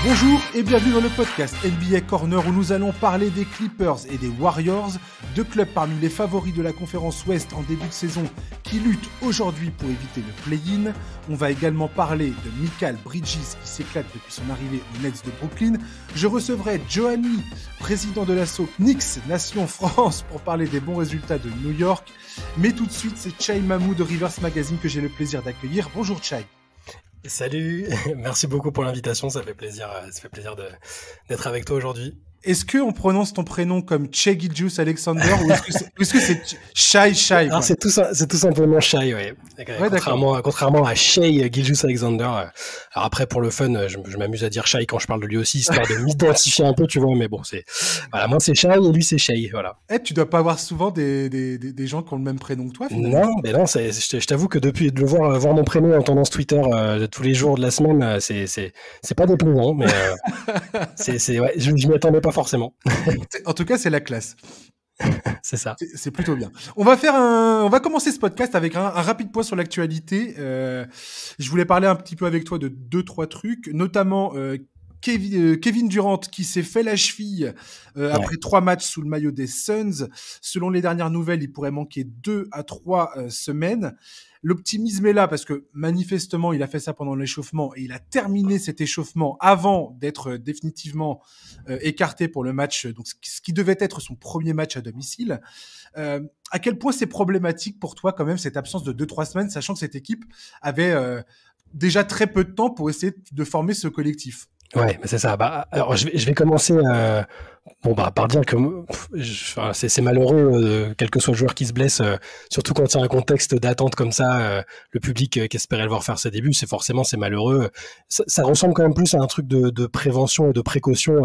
Bonjour et bienvenue dans le podcast NBA Corner où nous allons parler des Clippers et des Warriors, deux clubs parmi les favoris de la conférence Ouest en début de saison qui luttent aujourd'hui pour éviter le play-in. On va également parler de Mikal Bridges qui s'éclate depuis son arrivée aux Nets de Brooklyn. Je recevrai Johanny, président de l'asso Knicks Nation France, pour parler des bons résultats de New York. Mais tout de suite, c'est Chai Mamou de Rivers Magazine que j'ai le plaisir d'accueillir. Bonjour Chai. Salut, merci beaucoup pour l'invitation, ça fait plaisir d'être avec toi aujourd'hui. Est-ce qu'on prononce ton prénom comme Shai Gilgeous-Alexander ou est-ce que c'est Shai Alors c'est tout simplement Shai, ouais. Contrairement à Shai Gilgeous-Alexander. Alors après, pour le fun, je m'amuse à dire Shai quand je parle de lui aussi, histoire de m'identifier un peu, tu vois, mais bon, voilà, moi c'est Shai et lui c'est Shai, voilà. Tu dois pas avoir souvent des gens qui ont le même prénom que toi, finalement. Non, mais non, je t'avoue que depuis de voir mon prénom en tendance Twitter tous les jours de la semaine, c'est pas déplaisant, mais ouais, je m'y attendais pas forcément. En tout cas, c'est la classe. C'est ça. C'est plutôt bien. On va commencer ce podcast avec un rapide point sur l'actualité. Je voulais parler un petit peu avec toi de 2-3 trucs, notamment Kevin Durant qui s'est fait la cheville après 3 matchs sous le maillot des Suns. Selon les dernières nouvelles, il pourrait manquer 2 à 3 semaines. L'optimisme est là parce que manifestement, il a fait ça pendant l'échauffement et il a terminé cet échauffement avant d'être définitivement écarté pour le match, donc ce qui devait être son premier match à domicile. À quel point c'est problématique pour toi quand même cette absence de 2-3 semaines, sachant que cette équipe avait déjà très peu de temps pour essayer de former ce collectif? Ouais, c'est ça. Alors je vais commencer par dire que c'est malheureux, quel que soit le joueur qui se blesse, surtout quand il y a un contexte d'attente comme ça, le public qui espérait le voir faire ses débuts, c'est malheureux. Ça ressemble quand même plus à un truc de prévention et de précaution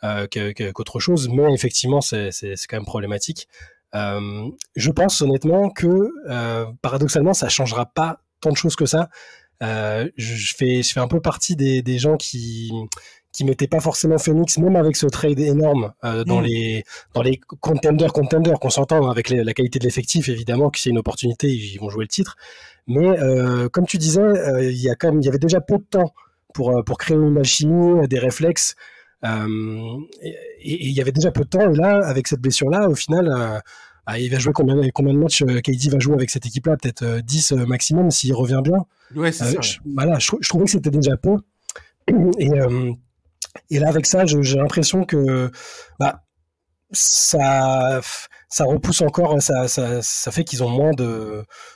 qu'autre chose, mais effectivement c'est quand même problématique. Je pense honnêtement que paradoxalement ça changera pas tant de choses que ça. Je fais un peu partie des gens qui mettaient pas forcément Phoenix, même avec ce trade énorme dans les contenders qu'on s'entend avec la qualité de l'effectif, évidemment que c'est une opportunité, ils vont jouer le titre. Mais comme tu disais, il y avait déjà peu de temps pour créer une machine, des réflexes. Et il y avait déjà peu de temps. Et là, avec cette blessure-là, au final. Il va jouer combien de matchs KD va jouer avec cette équipe-là? Peut-être 10 maximum s'il revient bien. Ouais, c'est ça. Je trouvais que c'était déjà peu. Et là, avec ça, j'ai l'impression que ça repousse encore, ça fait qu'ils ont moins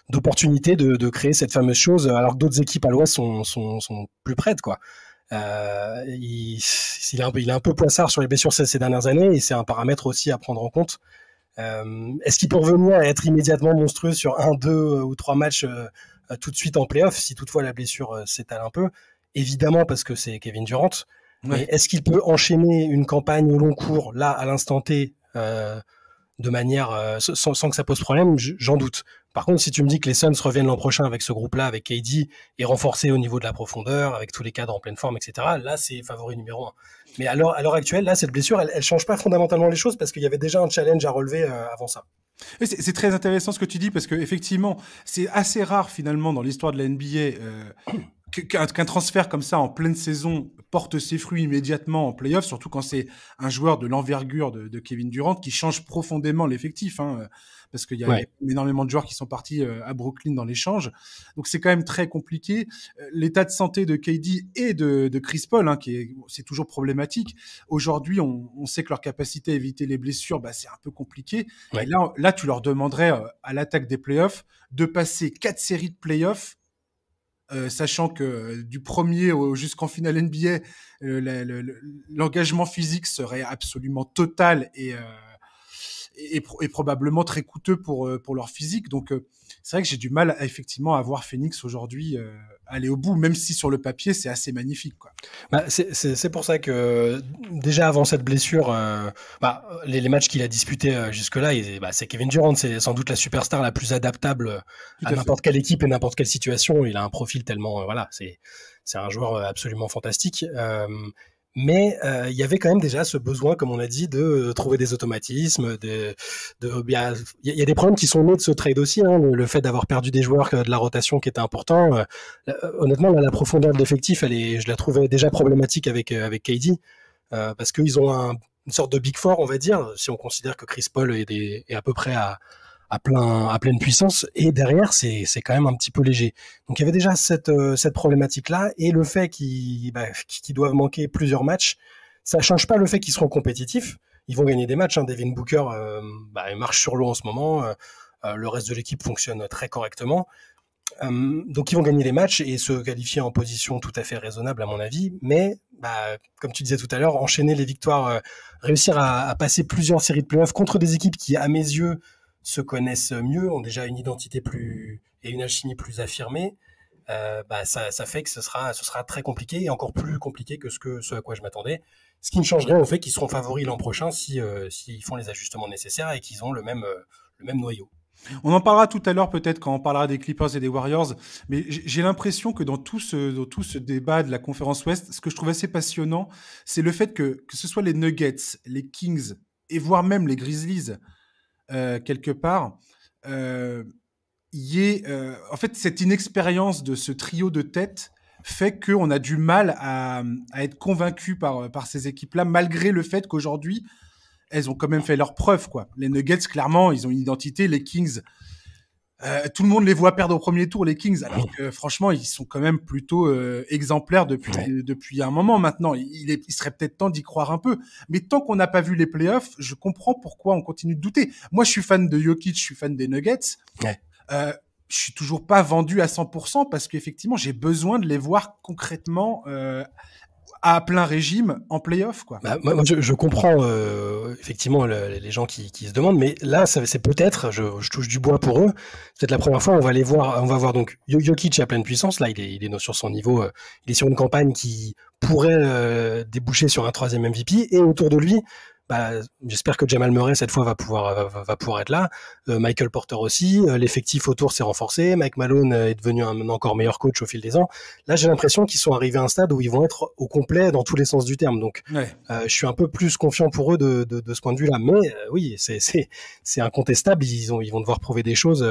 d'opportunités de créer cette fameuse chose, alors que d'autres équipes à l'Ouest sont plus prêtes, quoi. Il est un peu poissard sur les blessures ces dernières années, et c'est un paramètre aussi à prendre en compte. Est-ce qu'il peut revenir et être immédiatement monstrueux sur 1, 2 ou 3 matchs tout de suite en play-off, si toutefois la blessure s'étale un peu? Évidemment, parce que c'est Kevin Durant. Ouais. Mais est-ce qu'il peut enchaîner une campagne au long cours, là, à l'instant T, de manière sans que ça pose problème? J'en doute. Par contre, si tu me dis que les Suns reviennent l'an prochain avec ce groupe-là, avec KD, et renforcés au niveau de la profondeur, avec tous les cadres en pleine forme, etc., là, c'est favori numéro 1. Mais à l'heure actuelle, là, cette blessure, elle change pas fondamentalement les choses parce qu'il y avait déjà un challenge à relever avant ça. Et c'est très intéressant ce que tu dis parce que effectivement, c'est assez rare finalement dans l'histoire de la NBA qu'un transfert comme ça en pleine saison porte ses fruits immédiatement en play-off, surtout quand c'est un joueur de l'envergure de Kevin Durant qui change profondément l'effectif, parce qu'il y a énormément de joueurs qui sont partis à Brooklyn dans l'échange. Donc c'est quand même très compliqué. L'état de santé de KD et de Chris Paul, c'est toujours problématique. Aujourd'hui, on sait que leur capacité à éviter les blessures, c'est un peu compliqué. Ouais. Et là, tu leur demanderais à l'attaque des playoffs de passer 4 séries de playoffs, sachant que du premier jusqu'en finale NBA, l'engagement physique serait absolument total et probablement très coûteux pour leur physique. Donc, c'est vrai que j'ai du mal effectivement à voir Phoenix aujourd'hui aller au bout, même si sur le papier, c'est assez magnifique, quoi. C'est pour ça que déjà avant cette blessure, les matchs qu'il a disputés jusque-là, c'est Kevin Durant, c'est sans doute la superstar la plus adaptable à n'importe quelle équipe et n'importe quelle situation. Il a un profil tellement... c'est un joueur absolument fantastique. Mais il y avait quand même déjà ce besoin, comme on a dit, de trouver des automatismes. Il y a des problèmes qui sont nés de ce trade aussi. Hein, le fait d'avoir perdu des joueurs de la rotation qui était important. Honnêtement, là, la profondeur de l'effectif, je la trouvais déjà problématique avec KD. Parce qu'ils ont une sorte de Big Four, on va dire, si on considère que Chris Paul est à peu près à pleine puissance, et derrière c'est quand même un petit peu léger. Donc il y avait déjà cette problématique là, et le fait qu'ils doivent manquer plusieurs matchs, ça change pas le fait qu'ils seront compétitifs. Ils vont gagner des matchs, hein. Devin Booker il marche sur l'eau en ce moment, le reste de l'équipe fonctionne très correctement, donc ils vont gagner les matchs et se qualifier en position tout à fait raisonnable à mon avis, mais comme tu disais tout à l'heure, enchaîner les victoires, réussir à passer plusieurs séries de playoffs contre des équipes qui à mes yeux se connaissent mieux, ont déjà une identité plus et une alchimie plus affirmée, ça fait que ce sera très compliqué, et encore plus compliqué que ce à quoi je m'attendais. Ce qui ne change rien au fait qu'ils seront favoris l'an prochain s'ils font les ajustements nécessaires et qu'ils ont le même noyau. On en parlera tout à l'heure peut-être quand on parlera des Clippers et des Warriors, mais j'ai l'impression que dans tout ce débat de la conférence Ouest, ce que je trouve assez passionnant, c'est le fait que ce soit les Nuggets, les Kings et voire même les Grizzlies, quelque part, en fait, cette inexpérience de ce trio de tête fait qu'on a du mal à être convaincu par ces équipes-là, malgré le fait qu'aujourd'hui, elles ont quand même fait leurs preuves, quoi. Les Nuggets, clairement, ils ont une identité. Les Kings, tout le monde les voit perdre au premier tour, les Kings, alors que franchement, ils sont quand même plutôt exemplaires depuis un moment maintenant. Il serait peut-être temps d'y croire un peu. Mais tant qu'on n'a pas vu les playoffs, je comprends pourquoi on continue de douter. Moi, je suis fan de Jokic, je suis fan des Nuggets. Ouais. Je suis toujours pas vendu à 100% parce qu'effectivement, j'ai besoin de les voir concrètement à plein régime en play-off, quoi. Moi, je comprends effectivement les gens qui se demandent, mais là, c'est peut-être, je touche du bois pour eux, peut-être la première fois, on va voir donc Jokic à pleine puissance. Là, il est sur son niveau, il est sur une campagne qui pourrait déboucher sur un 3e MVP, et autour de lui, j'espère que Jamal Murray cette fois va pouvoir être là. Michael Porter aussi. L'effectif autour s'est renforcé. Mike Malone est devenu un encore meilleur coach au fil des ans. Là, j'ai l'impression qu'ils sont arrivés à un stade où ils vont être au complet dans tous les sens du terme. Donc, je suis un peu plus confiant pour eux de ce point de vue-là. Mais oui, c'est incontestable. Ils vont devoir prouver des choses.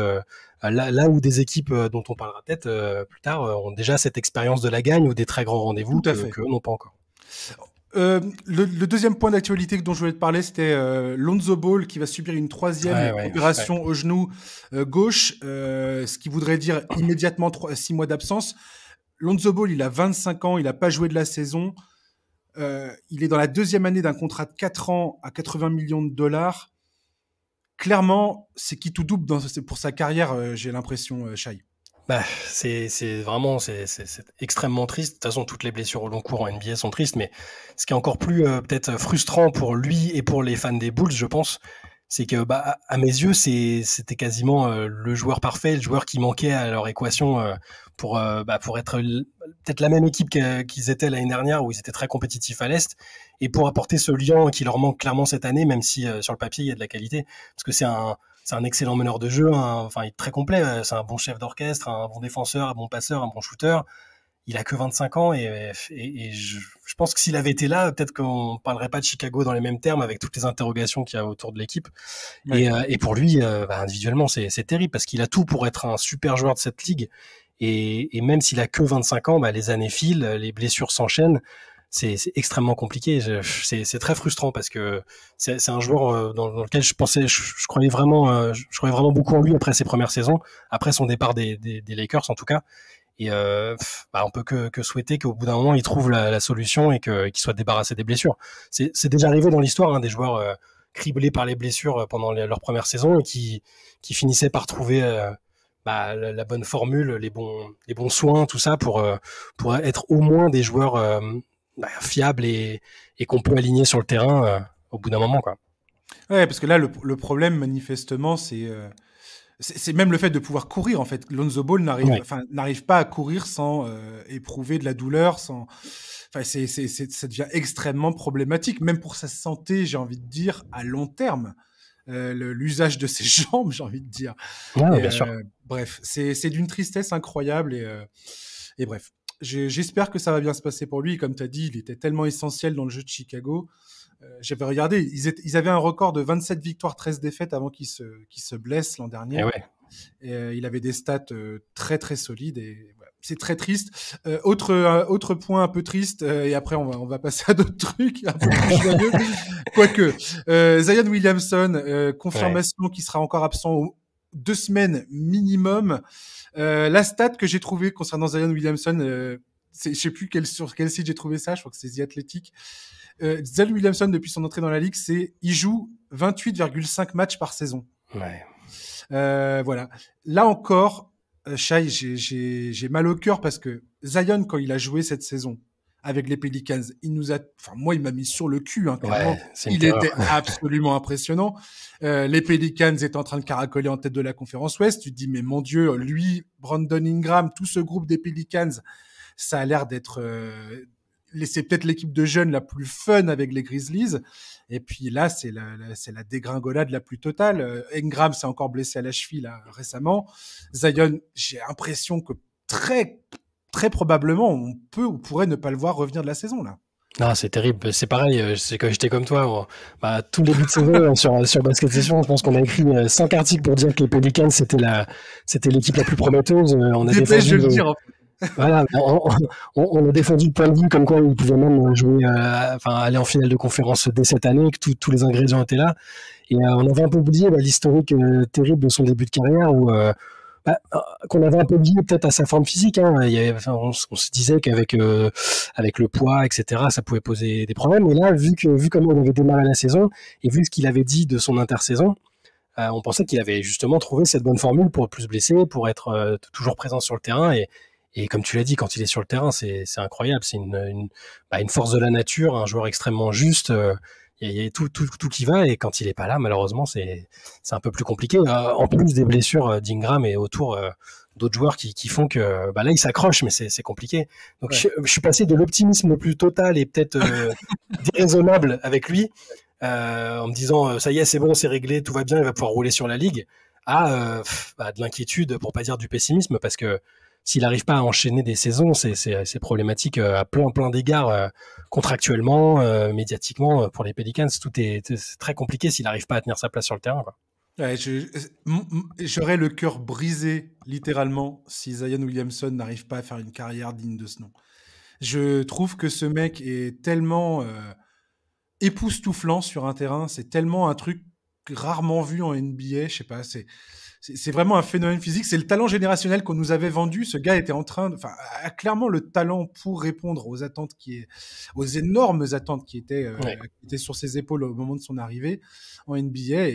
Là où des équipes dont on parlera peut-être plus tard ont déjà cette expérience de la gagne ou des très grands rendez-vous que n'ont pas encore. Le deuxième point d'actualité dont je voulais te parler, c'était Lonzo Ball qui va subir une 3e opération au genou gauche, ce qui voudrait dire immédiatement 6 mois d'absence. Lonzo Ball, il a 25 ans, il n'a pas joué de la saison. Il est dans la 2e année d'un contrat de 4 ans à 80 millions de dollars. Clairement, c'est qui tout double pour sa carrière, j'ai l'impression, Shai. C'est vraiment c'est extrêmement triste. De toute façon, toutes les blessures au long cours en NBA sont tristes, mais ce qui est encore plus peut-être frustrant pour lui et pour les fans des Bulls, je pense, c'est que à mes yeux, c'était quasiment le joueur parfait, le joueur qui manquait à leur équation pour être peut-être la même équipe qu'ils étaient l'année dernière, où ils étaient très compétitifs à l'Est, et pour apporter ce lien qui leur manque clairement cette année, même si sur le papier il y a de la qualité, parce que c'est un excellent meneur de jeu, il est très complet, c'est un bon chef d'orchestre, un bon défenseur, un bon passeur, un bon shooter. Il a que 25 ans et je pense que s'il avait été là, peut-être qu'on parlerait pas de Chicago dans les mêmes termes avec toutes les interrogations qu'il y a autour de l'équipe. Ouais. Et pour lui, individuellement, c'est terrible parce qu'il a tout pour être un super joueur de cette ligue. Et même s'il a que 25 ans, les années filent, les blessures s'enchaînent. C'est extrêmement compliqué. C'est très frustrant parce que c'est un joueur dans lequel je croyais vraiment beaucoup en lui après ses premières saisons, après son départ des Lakers en tout cas. Et on peut que souhaiter qu'au bout d'un moment il trouve la solution et qu'il soit débarrassé des blessures. C'est déjà arrivé dans l'histoire, des joueurs criblés par les blessures pendant leur première saison et qui finissaient par trouver la bonne formule, les bons soins, tout ça pour être au moins des joueurs fiables et qu'on peut aligner sur le terrain au bout d'un moment, quoi. Ouais, parce que là le problème manifestement c'est même le fait de pouvoir courir, en fait. Lonzo Ball n'arrive pas à courir sans éprouver de la douleur, ça devient extrêmement problématique, même pour sa santé, j'ai envie de dire, à long terme. L'usage de ses jambes, j'ai envie de dire. Ouais, bien sûr. Bref, c'est d'une tristesse incroyable et bref. J'espère que ça va bien se passer pour lui. Comme tu as dit, il était tellement essentiel dans le jeu de Chicago. J'avais regardé, ils avaient un record de 27 victoires, 13 défaites avant qu'il se blesse l'an dernier. Et ouais. Et, il avait des stats très très solides et voilà. C'est très triste. Autre point un peu triste, et après on va passer à d'autres trucs un peu plus joyeux. Quoique, Zion Williamson, confirmation qu'il sera encore absent 2 semaines minimum. La stat que j'ai trouvée concernant Zion Williamson, je sais plus sur quel site j'ai trouvé ça, je crois que c'est The Athletic. Zion Williamson, depuis son entrée dans la ligue, il joue 28,5 matchs par saison. Ouais. Voilà. Là encore, Shai, j'ai mal au cœur parce que Zion, quand il a joué cette saison avec les Pelicans, moi, il m'a mis sur le cul, hein, clairement. Ouais, il était absolument impressionnant. Les Pelicans étaient en train de caracoler en tête de la conférence Ouest. Tu te dis, mais mon Dieu, lui, Brandon Ingram, tout ce groupe des Pelicans, ça a l'air d'être... c'est peut-être l'équipe de jeunes la plus fun avec les Grizzlies. Et puis là, c'est la dégringolade la plus totale. Ingram s'est encore blessé à la cheville là, récemment. Zion, j'ai l'impression que très, très probablement, on pourrait ne pas le voir revenir de la saison là. Non, c'est terrible. C'est pareil, c'est que j'étais comme toi. Tout le début de saison sur Basket Session, je pense qu'on a écrit 5 articles pour dire que les Pelicans, c'était l'équipe la plus prometteuse. On a défendu le dire, en fait. Voilà, on a défendu le point de vue comme quoi ils pouvaient même jouer, aller en finale de conférence dès cette année, que tous les ingrédients étaient là. Et on avait un peu oublié l'historique terrible de son début de carrière où qu'on avait un peu oublié peut-être à sa forme physique. Hein. On se disait qu'avec avec le poids, etc., ça pouvait poser des problèmes. Et là, vu comment il avait démarré la saison et vu ce qu'il avait dit de son intersaison, on pensait qu'il avait justement trouvé cette bonne formule pour plus se blesser, pour être toujours présent sur le terrain. Et comme tu l'as dit, quand il est sur le terrain, c'est incroyable. C'est une force de la nature, un joueur extrêmement juste. Il y a tout qui va. Et quand il est pas là, malheureusement, c'est un peu plus compliqué. En plus des blessures d'Ingram et autour d'autres joueurs qui font que là, il s'accroche, mais c'est compliqué. Donc, ouais. je suis passé de l'optimisme le plus total et peut-être déraisonnable avec lui, en me disant ça y est, c'est bon, c'est réglé, tout va bien, il va pouvoir rouler sur la ligue, à de l'inquiétude, pour pas dire du pessimisme, parce que s'il n'arrive pas à enchaîner des saisons, c'est problématique à plein d'égards, contractuellement, médiatiquement, pour les Pelicans. C'est très compliqué s'il n'arrive pas à tenir sa place sur le terrain, quoi. Ouais, j'aurais le cœur brisé, littéralement, si Zion Williamson n'arrive pas à faire une carrière digne de ce nom. Je trouve que ce mec est tellement époustouflant sur un terrain. C'est tellement un truc rarement vu en NBA. Je sais pas, c'est vraiment un phénomène physique. C'est le talent générationnel qu'on nous avait vendu. Ce gars était a clairement le talent pour répondre aux énormes attentes qui étaient sur ses épaules au moment de son arrivée en NBA.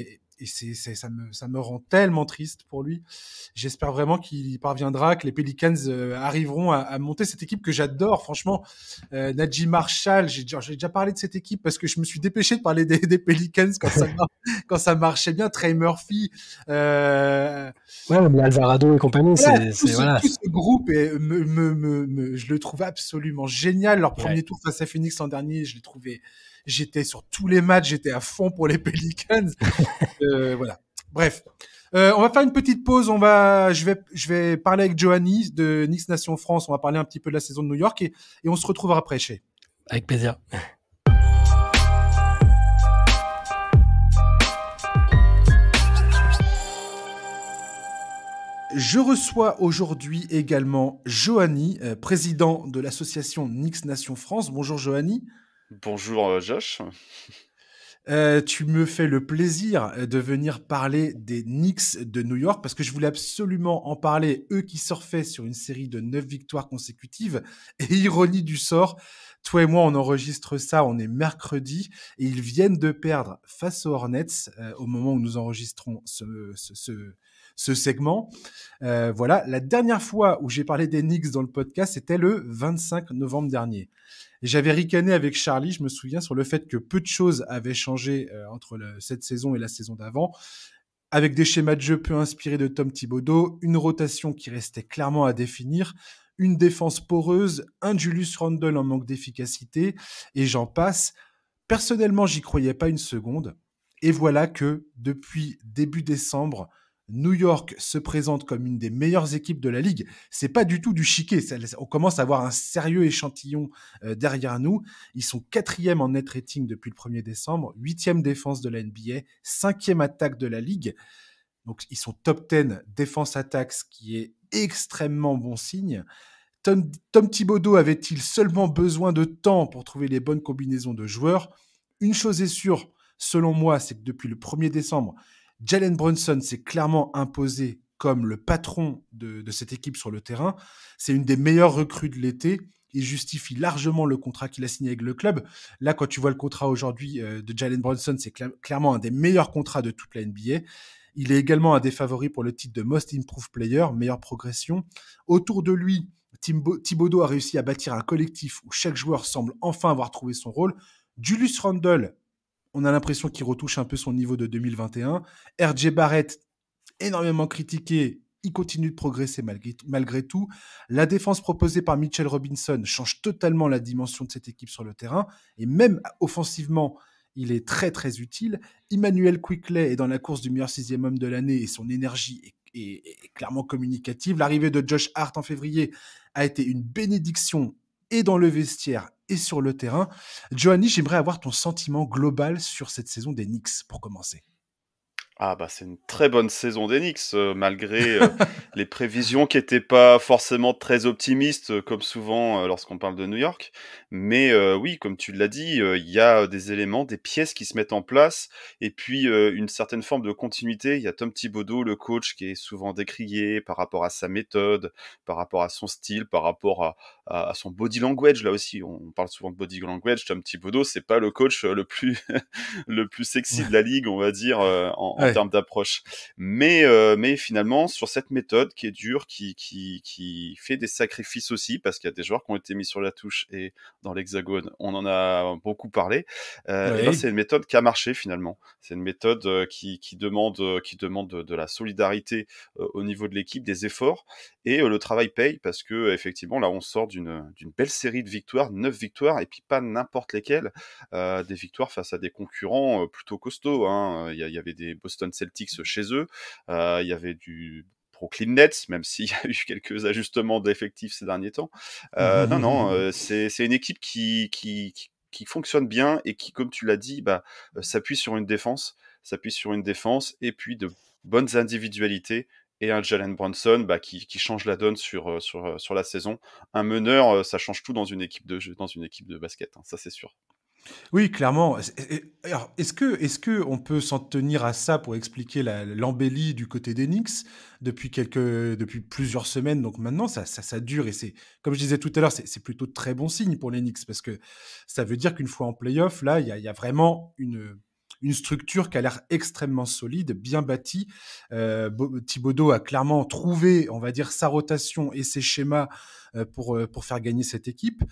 Et ça me rend tellement triste pour lui. J'espère vraiment qu'il y parviendra, que les Pelicans arriveront à monter cette équipe que j'adore. Franchement, Najee Marshall, j'ai déjà parlé de cette équipe parce que je me suis dépêché de parler des Pelicans quand ça marchait bien. Trey Murphy, mais Alvarado et compagnie, tout ce groupe, je le trouve absolument génial. Leur premier tour face à Phoenix l'an dernier, je l'ai trouvé. J'étais sur tous les matchs, j'étais à fond pour les Pelicans. Voilà. Bref. On va faire une petite pause. Je vais parler avec Johanny de Knicks Nation France. On va parler un petit peu de la saison de New York et on se retrouvera après chez. Avec plaisir. Je reçois aujourd'hui également Johanny, président de l'association Knicks Nation France. Bonjour Johanny. Bonjour Josh. Tu me fais le plaisir de venir parler des Knicks de New York parce que je voulais absolument en parler, eux qui surfaient sur une série de 9 victoires consécutives. Et ironie du sort, toi et moi on enregistre ça, on est mercredi et ils viennent de perdre face aux Hornets au moment où nous enregistrons ce segment. Voilà, la dernière fois où j'ai parlé des Knicks dans le podcast, c'était le 25 novembre dernier. Et j'avais ricané avec Charlie, je me souviens, sur le fait que peu de choses avaient changé entre cette saison et la saison d'avant, avec des schémas de jeu peu inspirés de Tom Thibodeau, une rotation qui restait clairement à définir, une défense poreuse, un Julius Randle en manque d'efficacité, et j'en passe. Personnellement, j'y croyais pas une seconde. Et voilà que, depuis début décembre, New York se présente comme une des meilleures équipes de la ligue. C'est pas du tout du chiquet. On commence à avoir un sérieux échantillon derrière nous. Ils sont 4e en net rating depuis le 1er décembre, 8e défense de la NBA, 5e attaque de la ligue. Donc, ils sont top 10 défense-attaque, ce qui est extrêmement bon signe. Tom Thibodeau avait-il seulement besoin de temps pour trouver les bonnes combinaisons de joueurs? Une chose est sûre, selon moi, c'est que depuis le 1er décembre, Jalen Brunson s'est clairement imposé comme le patron de cette équipe sur le terrain. C'est une des meilleures recrues de l'été. Il justifie largement le contrat qu'il a signé avec le club. Là, quand tu vois le contrat aujourd'hui de Jalen Brunson, c'est clairement un des meilleurs contrats de toute la NBA. Il est également un des favoris pour le titre de Most Improved Player, meilleure progression. Autour de lui, Thibodeau a réussi à bâtir un collectif où chaque joueur semble enfin avoir trouvé son rôle. Julius Randle, on a l'impression qu'il retouche un peu son niveau de 2021. RJ Barrett, énormément critiqué, il continue de progresser malgré tout. La défense proposée par Mitchell Robinson change totalement la dimension de cette équipe sur le terrain. Et même offensivement, il est très très utile. Emmanuel Quickley est dans la course du meilleur 6e homme de l'année et son énergie est clairement communicative. L'arrivée de Josh Hart en février a été une bénédiction et dans le vestiaire et sur le terrain. Giovanni, j'aimerais avoir ton sentiment global sur cette saison des Knicks pour commencer. Ah bah c'est une très bonne saison des Knicks, malgré les prévisions qui n'étaient pas forcément très optimistes, comme souvent lorsqu'on parle de New York. Mais oui, comme tu l'as dit, il y a des éléments, des pièces qui se mettent en place, et puis une certaine forme de continuité. Il y a Tom Thibodeau, le coach, qui est souvent décrié par rapport à sa méthode, par rapport à son style, par rapport à son body language. Là aussi, on parle souvent de body language. Tom Thibodeau, c'est pas le coach le plus le plus sexy de la ligue, on va dire, en termes d'approche. Mais finalement, sur cette méthode qui est dure, qui fait des sacrifices aussi, parce qu'il y a des joueurs qui ont été mis sur la touche, et dans l'Hexagone, on en a beaucoup parlé. Et ben, c'est une méthode qui a marché finalement. C'est une méthode qui demande de la solidarité au niveau de l'équipe, des efforts, et le travail paye, parce que effectivement là on sort d'une belle série de victoires, 9 victoires, et puis pas n'importe lesquelles, des victoires face à des concurrents plutôt costauds, hein. Il y avait des Boston Celtics chez eux, il y avait du Brooklyn Nets, même s'il y a eu quelques ajustements d'effectifs ces derniers temps. Non, c'est une équipe qui fonctionne bien, et qui, comme tu l'as dit, s'appuie sur une défense, et puis de bonnes individualités, et un Jalen Brunson qui change la donne sur la saison. Un meneur, ça change tout dans une équipe de basket, hein, ça c'est sûr. Oui, clairement. Alors, est-ce que on peut s'en tenir à ça pour expliquer l'embellie du côté des Knicks depuis plusieurs semaines? Donc maintenant, ça dure, et c'est, comme je disais tout à l'heure, c'est plutôt de très bon signe pour les Knicks, parce que ça veut dire qu'une fois en playoff, là, il y a vraiment une structure qui a l'air extrêmement solide, bien bâtie. Thibodeau a clairement trouvé, on va dire, sa rotation et ses schémas pour faire gagner cette équipe.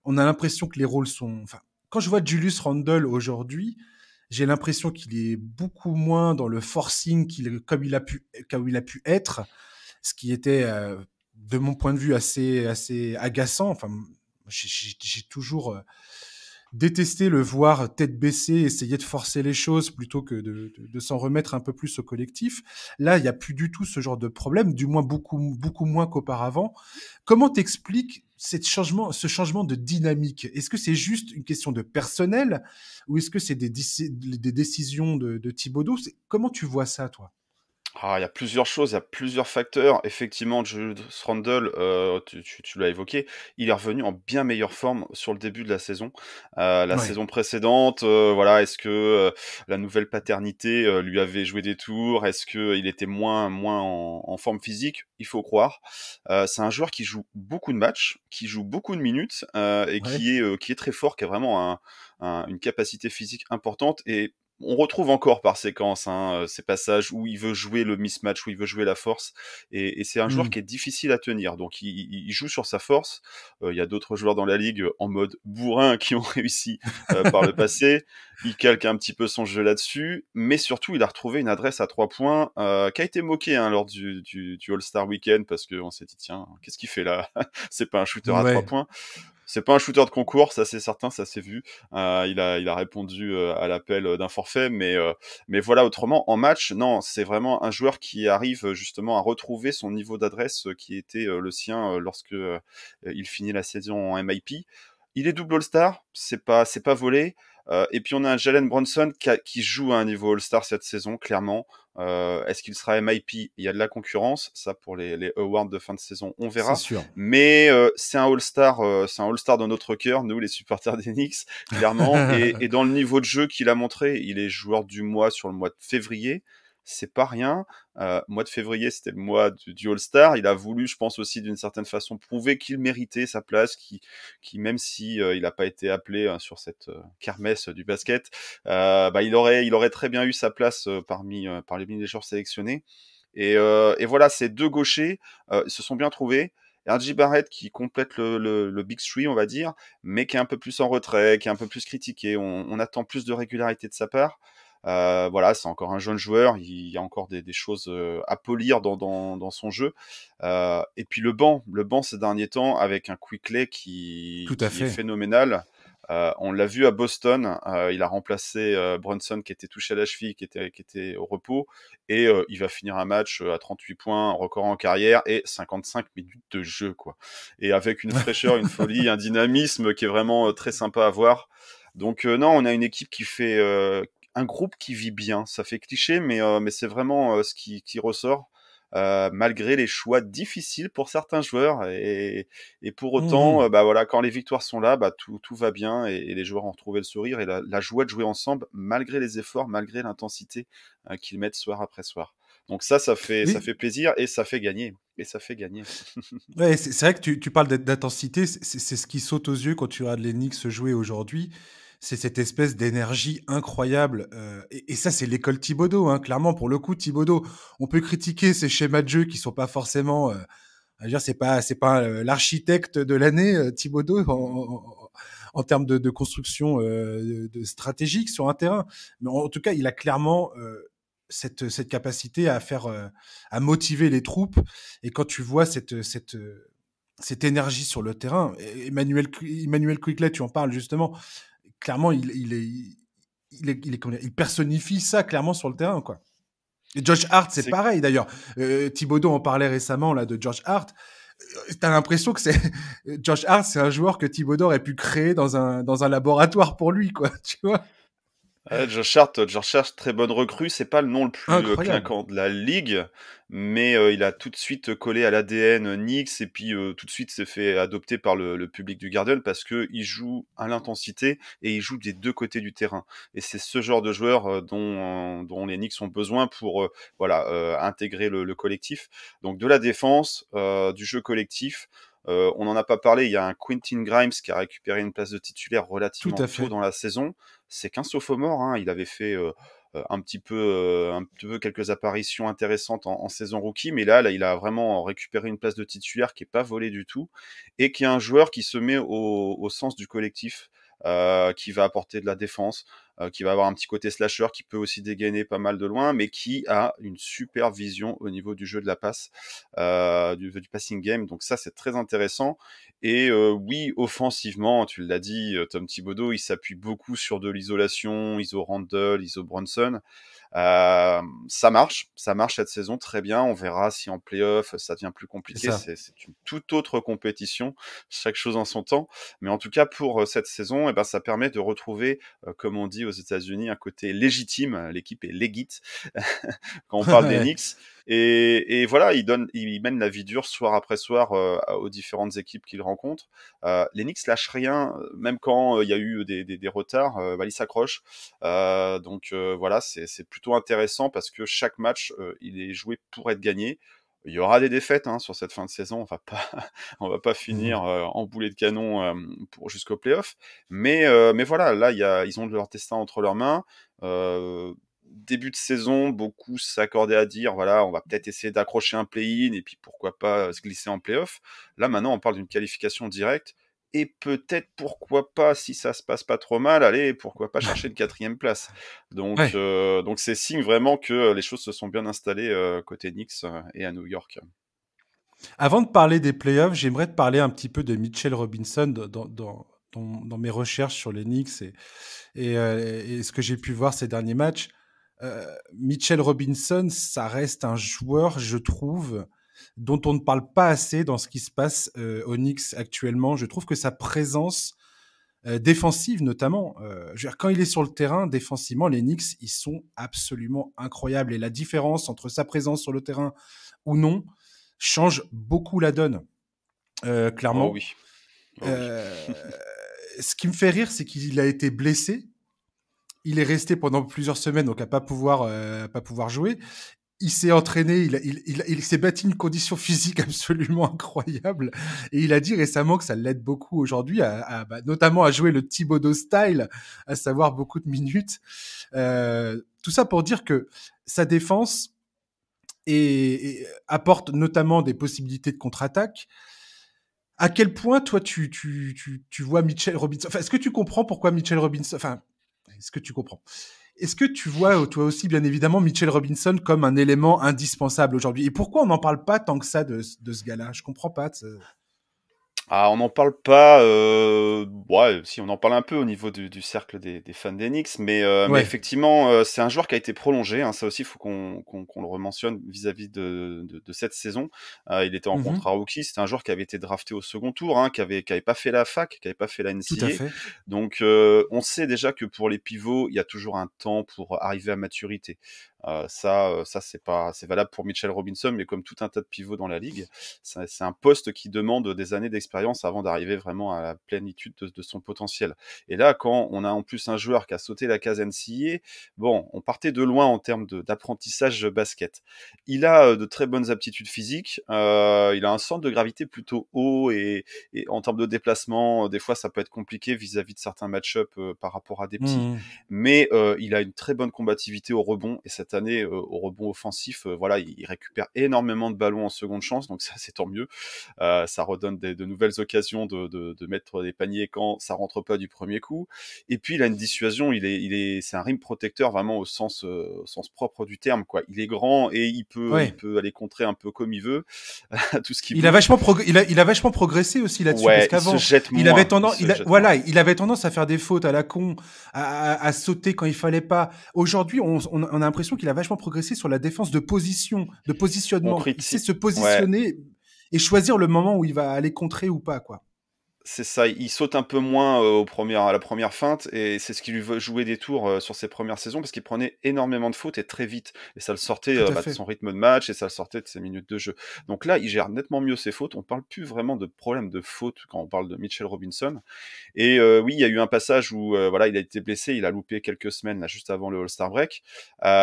On a l'impression que les rôles sont... Enfin, quand je vois Julius Randle aujourd'hui, j'ai l'impression qu'il est beaucoup moins dans le forcing comme il a pu être, ce qui était, de mon point de vue, assez agaçant. Enfin, j'ai toujours détesté le voir tête baissée, essayer de forcer les choses plutôt que de s'en remettre un peu plus au collectif. Là, il n'y a plus du tout ce genre de problème, du moins beaucoup, beaucoup moins qu'auparavant. Comment t'expliques ce changement de dynamique? Est-ce que c'est juste une question de personnel, ou est-ce que c'est des décisions de Thibodeau? Comment tu vois ça, toi? Ah, il y a plusieurs choses, il y a plusieurs facteurs. Effectivement, Julius Randle, tu l'as évoqué, il est revenu en bien meilleure forme sur le début de la saison. La Ouais. saison précédente, voilà, est-ce que la nouvelle paternité lui avait joué des tours? Est-ce qu'il était moins en forme physique? Il faut croire. C'est un joueur qui joue beaucoup de matchs, qui joue beaucoup de minutes, et Ouais. qui est très fort, qui a vraiment une capacité physique importante. Et on retrouve encore par séquence, hein, ces passages où il veut jouer le mismatch, où il veut jouer la force, et c'est un joueur Mmh. qui est difficile à tenir. Donc il joue sur sa force. Il y a d'autres joueurs dans la ligue en mode bourrin qui ont réussi par le passé. Il calque un petit peu son jeu là-dessus, mais surtout il a retrouvé une adresse à 3 points qui a été moquée, hein, lors du All-Star Weekend, parce qu'on s'est dit tiens, qu'est-ce qu'il fait là? C'est pas un shooter à 3 Ouais. points. C'est pas un shooter de concours, ça c'est certain, ça s'est vu. Il a répondu à l'appel d'un forfait, mais voilà, autrement, en match, non, c'est vraiment un joueur qui arrive justement à retrouver son niveau d'adresse qui était le sien lorsque il finit la saison en MIP. Il est double All-Star, c'est pas volé. Et puis on a un Jalen Brunson qui joue à un niveau All-Star cette saison, clairement. Est-ce qu'il sera MIP? Il y a de la concurrence, ça pour les awards de fin de saison, on C'est verra. sûr. Mais c'est un All-Star, dans notre cœur, nous les supporters des Knicks, clairement. Et dans le niveau de jeu qu'il a montré, il est joueur du mois sur le mois de février. C'est pas rien. Mois de février, c'était le mois du All-Star. Il a voulu, je pense aussi d'une certaine façon, prouver qu'il méritait sa place, qui même si il n'a pas été appelé sur cette kermesse du basket, il aurait très bien eu sa place parmi les joueurs sélectionnés. Et voilà, ces deux gauchers se sont bien trouvés. RJ Barrett qui complète le Big Three, on va dire, mais qui est un peu plus en retrait, qui est un peu plus critiqué. On attend plus de régularité de sa part. Voilà, c'est encore un jeune joueur, il y a encore des choses à polir dans son jeu. Et puis le banc ces derniers temps, avec un Quickley qui Tout à est fait. phénoménal. On l'a vu à Boston, il a remplacé Brunson qui était touché à la cheville, qui était au repos, et il va finir un match à 38 points, record en carrière, et 55 minutes de jeu, quoi. Et avec une fraîcheur, une folie, un dynamisme qui est vraiment très sympa à voir. Donc non, on a une équipe qui fait un groupe qui vit bien. Ça fait cliché, mais c'est vraiment ce qui ressort. Malgré les choix difficiles pour certains joueurs et pour autant voilà, quand les victoires sont là, tout va bien et les joueurs ont retrouvé le sourire et la joie de jouer ensemble malgré les efforts, malgré l'intensité qu'ils mettent soir après soir. Donc ça Oui, fait plaisir et ça fait gagner. ouais, c'est vrai que tu parles d'intensité, c'est ce qui saute aux yeux quand tu regardes les Knicks jouer aujourd'hui. C'est cette espèce d'énergie incroyable. Et ça, c'est l'école Thibodeau, hein. Clairement, pour le coup, Thibodeau, on peut critiquer ses schémas de jeu qui sont pas forcément. Je veux dire, c'est pas l'architecte de l'année, Thibodeau, en termes de construction stratégique sur un terrain. Mais en tout cas, il a clairement cette capacité à faire, à motiver les troupes. Et quand tu vois cette énergie sur le terrain, Emmanuel Quickley, tu en parles justement. Clairement, il personnifie ça clairement sur le terrain, quoi. Et Josh Hart, c'est C'est pareil d'ailleurs. Thibodeau en parlait récemment là de Josh Hart. T'as l'impression que c'est Josh Hart, c'est un joueur que Thibodeau aurait pu créer dans un laboratoire pour lui, quoi. Tu vois? Josh Hart, très bonne recrue. C'est pas le nom le plus Incroyable. clinquant de la ligue, mais il a tout de suite collé à l'ADN Knicks et puis tout de suite s'est fait adopter par le public du Garden parce que il joue à l'intensité et il joue des deux côtés du terrain. Et c'est ce genre de joueur dont les Knicks ont besoin pour intégrer le collectif. Donc de la défense, du jeu collectif. On n'en a pas parlé, il y a un Quentin Grimes qui a récupéré une place de titulaire Tout relativement à tôt fait. dans la saison. C'est qu'un sophomore, hein. Il avait fait un petit peu quelques apparitions intéressantes en saison rookie, mais là, il a vraiment récupéré une place de titulaire qui est pas volée du tout et qui est un joueur qui se met au sens du collectif, qui va apporter de la défense, qui va avoir un petit côté slasher, qui peut aussi dégainer pas mal de loin, mais qui a une super vision au niveau du jeu de la passe, du passing game. Donc ça, c'est très intéressant. Et oui, offensivement, tu l'as dit, Tom Thibodeau, il s'appuie beaucoup sur de l'isolation, ISO Randle, ISO Bronson. Ça marche cette saison très bien. On verra si en playoff ça devient plus C'est compliqué. ça. C'est une toute autre compétition, chaque chose en son temps. Mais en tout cas pour cette saison, ça permet de retrouver, comme on dit aux États-Unis, un côté légitime. L'équipe est legit quand on parle des Ouais. Knicks. Et voilà, il mène la vie dure soir après soir aux différentes équipes qu'il rencontre. Les Knicks lâchent rien, même quand il y a eu des retards, ils s'accrochent. Donc voilà, c'est plutôt intéressant parce que chaque match, il est joué pour être gagné. Il y aura des défaites sur cette fin de saison. On va pas finir en boulet de canon pour jusqu'au playoff. Mais voilà, là, ils ont leur destin entre leurs mains. Début de saison, beaucoup s'accordaient à dire voilà, on va peut-être essayer d'accrocher un play-in et puis pourquoi pas se glisser en playoff. Là, maintenant, on parle d'une qualification directe. Et peut-être, pourquoi pas, si ça se passe pas trop mal, allez, pourquoi pas chercher une 4e place. Ouais. Donc c'est signe vraiment que les choses se sont bien installées côté Knicks et à New York. Avant de parler des playoffs, j'aimerais te parler un petit peu de Mitchell Robinson dans mes recherches sur les Knicks et ce que j'ai pu voir ces derniers matchs. Mitchell Robinson, ça reste un joueur, je trouve, dont on ne parle pas assez dans ce qui se passe aux Knicks actuellement. Je trouve que sa présence défensive notamment, je veux dire, quand il est sur le terrain, défensivement, les Knicks, ils sont absolument incroyables. Et la différence entre sa présence sur le terrain ou non change beaucoup la donne, Oh clairement. oui. Oh oui. Euh, Ce qui me fait rire, c'est qu'il a été blessé. Il est resté pendant plusieurs semaines, donc à pas pouvoir jouer. Il s'est entraîné, il s'est bâti une condition physique absolument incroyable. Et il a dit récemment que ça l'aide beaucoup aujourd'hui, notamment à jouer le Thibodeau style, à savoir beaucoup de minutes. Tout ça pour dire que sa défense apporte notamment des possibilités de contre-attaque. À quel point, toi, tu vois Mitchell Robinson... Enfin, est-ce que tu comprends pourquoi Mitchell Robinson... Enfin, est-ce que tu comprends? Est-ce que tu vois, toi aussi, bien évidemment, Mitchell Robinson comme un élément indispensable aujourd'hui? Et pourquoi on n'en parle pas tant que ça de ce gars-là? Je comprends pas. Ah, on n'en parle pas, ouais, si, on en parle un peu au niveau du cercle des fans d'Enix, mais Ouais. effectivement, c'est un joueur qui a été prolongé, hein, ça aussi, il faut qu'on le mentionne vis-à-vis de cette saison. Il était en Mhm. contrat rookie, c'était un joueur qui avait été drafté au second tour, hein, qui avait pas fait la fac, qui avait pas fait la Tout à NCAA. fait. Donc, on sait déjà que pour les pivots, il y a toujours un temps pour arriver à maturité. Ça c'est valable pour Mitchell Robinson, mais comme tout un tas de pivots dans la ligue. C'est un poste qui demande des années d'expérience avant d'arriver vraiment à la plénitude de son potentiel. Et là, quand on a en plus un joueur qui a sauté la case NCAA, bon, on partait de loin en termes d'apprentissage basket. Il a de très bonnes aptitudes physiques, il a un centre de gravité plutôt haut et en termes de déplacement, des fois ça peut être compliqué vis-à-vis de certains match-up par rapport à des petits, Mhm. mais il a une très bonne combativité au rebond, et cette année, au rebond offensif, voilà, il récupère énormément de ballons en seconde chance, donc ça c'est tant mieux. Ça redonne de nouvelles occasions de mettre des paniers quand ça rentre pas du premier coup. Et puis il a une dissuasion, c'est un rim protecteur vraiment au sens propre du terme, quoi. Il est grand et il Ouais. peut aller contrer un peu comme il veut tout ce qui Il a bouge. vachement, il a vachement progressé aussi là-dessus, parce Ouais, il se qu'avant, jette il avait moins, il tendance, se jette moins. voilà, il avait tendance à faire des fautes à la con, à sauter quand il fallait pas. Aujourd'hui, on a l'impression qu'il a vachement progressé sur la défense de position, de On positionnement. Il sait critique, se ouais. positionner et choisir le moment où il va aller contrer ou pas, quoi. C'est ça, il saute un peu moins à la première feinte, et c'est ce qui lui veut jouer des tours sur ses premières saisons, parce qu'il prenait énormément de fautes et très vite. Et ça le sortait Tout à de fait. son rythme de match, et ça le sortait de ses minutes de jeu. Donc là, il gère nettement mieux ses fautes. On parle plus vraiment de problème de fautes quand on parle de Mitchell Robinson. Et oui, il y a eu un passage où voilà, il a été blessé, il a loupé quelques semaines là, juste avant le All-Star break.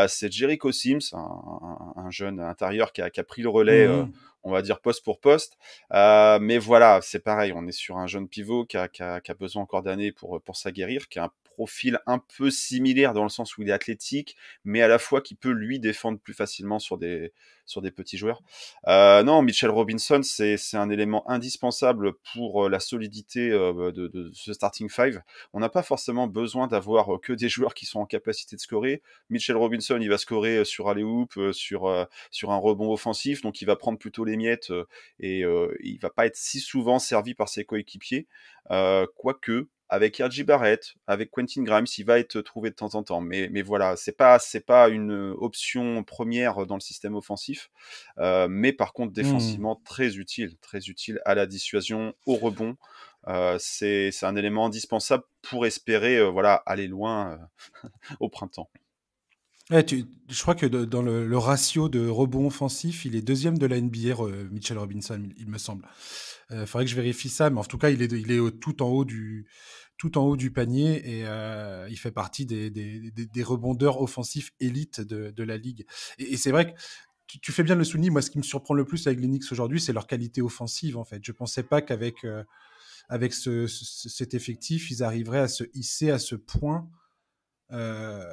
C'est Jericho Sims, un jeune intérieur qui a pris le relais, Mhm. on va dire poste pour poste. Mais voilà, c'est pareil, on est sur un jeune pivot qui a besoin encore d'années pour s'aguerrir, qui a un profil un peu similaire dans le sens où il est athlétique, mais à la fois qui peut lui défendre plus facilement sur des petits joueurs. Non, Mitchell Robinson, c'est un élément indispensable pour la solidité de ce starting five. On n'a pas forcément besoin d'avoir que des joueurs qui sont en capacité de scorer. Mitchell Robinson, il va scorer sur alley-oop, sur un rebond offensif, donc il va prendre plutôt les miettes et il va pas être si souvent servi par ses coéquipiers, quoique avec R.J. Barrett, avec Quentin Grimes, il va être trouvé de temps en temps. Mais voilà, c'est pas une option première dans le système offensif. Mais par contre, Mhm. défensivement, très utile à la dissuasion, au rebond. C'est un élément indispensable pour espérer voilà, aller loin au printemps. Ouais, je crois que dans le ratio de rebond offensif, il est deuxième de la NBA, Mitchell Robinson, il me semble. Faudrait que je vérifie ça, mais en tout cas, il est tout en haut du panier et il fait partie des rebondeurs offensifs élites de la ligue. Et c'est vrai que tu fais bien de le souligner. Moi, ce qui me surprend le plus avec les Knicks aujourd'hui, c'est leur qualité offensive, en fait. Je pensais pas qu'avec avec cet effectif, ils arriveraient à se hisser à ce point. Euh,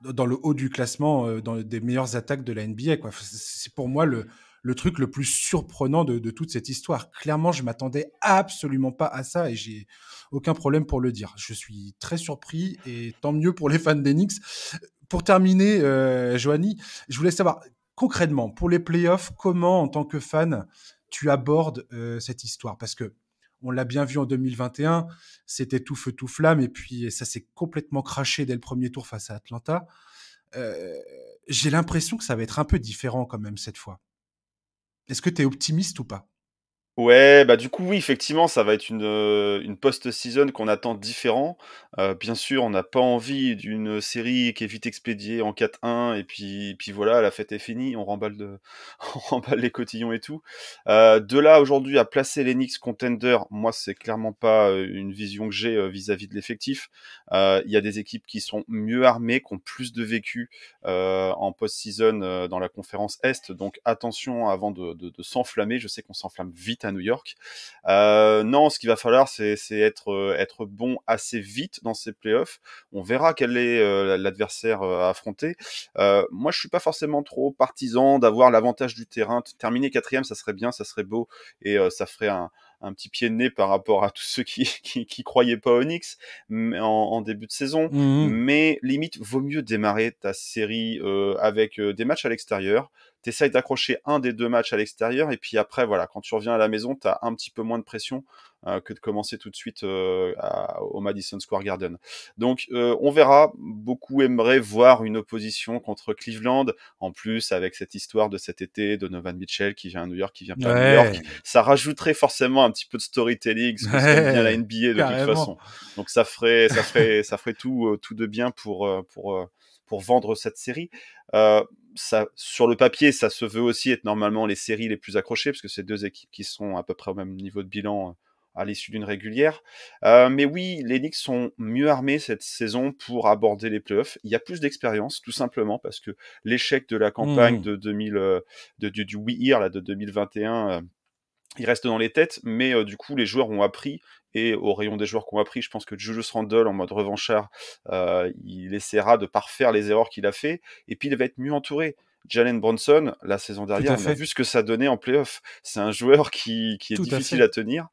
Dans le haut du classement dans des meilleures attaques de la NBA, quoi. C'est pour moi le truc le plus surprenant de toute cette histoire. Clairement, je m'attendais absolument pas à ça et j'ai aucun problème pour le dire. Je suis très surpris et tant mieux pour les fans d'Enix. Pour terminer, Joanie, je voulais savoir, concrètement, pour les playoffs, comment, en tant que fan, tu abordes cette histoire? Parce que on l'a bien vu en 2021, c'était tout feu, tout flamme, et puis ça s'est complètement craché dès le premier tour face à Atlanta. J'ai l'impression que ça va être un peu différent quand même cette fois. Est-ce que tu es optimiste ou pas? Ouais, bah, du coup, oui, effectivement, ça va être une post-season qu'on attend différent. Bien sûr, on n'a pas envie d'une série qui est vite expédiée en 4-1 et puis voilà, la fête est finie, on remballe on remballe les cotillons et tout. De là, aujourd'hui, à placer les Knicks contender, moi, c'est clairement pas, une vision que j'ai, vis-à-vis de l'effectif. Il y a des équipes qui sont mieux armées, qui ont plus de vécu, en post-season, dans la conférence Est, donc attention avant de s'enflammer. Je sais qu'on s'enflamme vite à New York. Non, ce qu'il va falloir, c'est être bon assez vite dans ces playoffs. On verra quel est l'adversaire à affronter. Moi, je suis pas forcément trop partisan d'avoir l'avantage du terrain. Terminer quatrième, ça serait bien, ça serait beau, et ça ferait un petit pied de nez par rapport à tous ceux qui croyaient pas aux Knicks en début de saison. Mmh. Mais limite, vaut mieux démarrer ta série avec des matchs à l'extérieur. T'essayes d'accrocher un des 2 matchs à l'extérieur, et puis après, voilà, quand tu reviens à la maison, t'as un petit peu moins de pression que de commencer tout de suite au Madison Square Garden. Donc, on verra. Beaucoup aimeraient voir une opposition contre Cleveland. En plus, avec cette histoire de cet été, Donovan Mitchell qui vient à New York, qui vient pas à New York, Ouais, ça rajouterait forcément un petit peu de storytelling, ce que aime bien la ouais, NBA de toute carrément. façon. Donc, ça ferait tout de bien pour vendre cette série. Euh, Ça, sur le papier, ça se veut aussi être normalement les séries les plus accrochées, parce que c'est 2 équipes qui sont à peu près au même niveau de bilan à l'issue d'une régulière. Mais oui, les Knicks sont mieux armés cette saison pour aborder les playoffs. Il y a plus d'expérience, tout simplement, parce que l'échec de la campagne Mmh. de 2000, du We Year, là, de 2021, il reste dans les têtes, mais du coup, les joueurs ont appris, et au rayon des joueurs qui ont appris, je pense que Julius Randle, en mode revanchard, il essaiera de pas refaire les erreurs qu'il a fait, et puis il va être mieux entouré. Jalen Brunson, la saison Tout dernière, à on a fait, vu ce que ça donnait en playoff. C'est un joueur qui est tout à difficile fait. à tenir.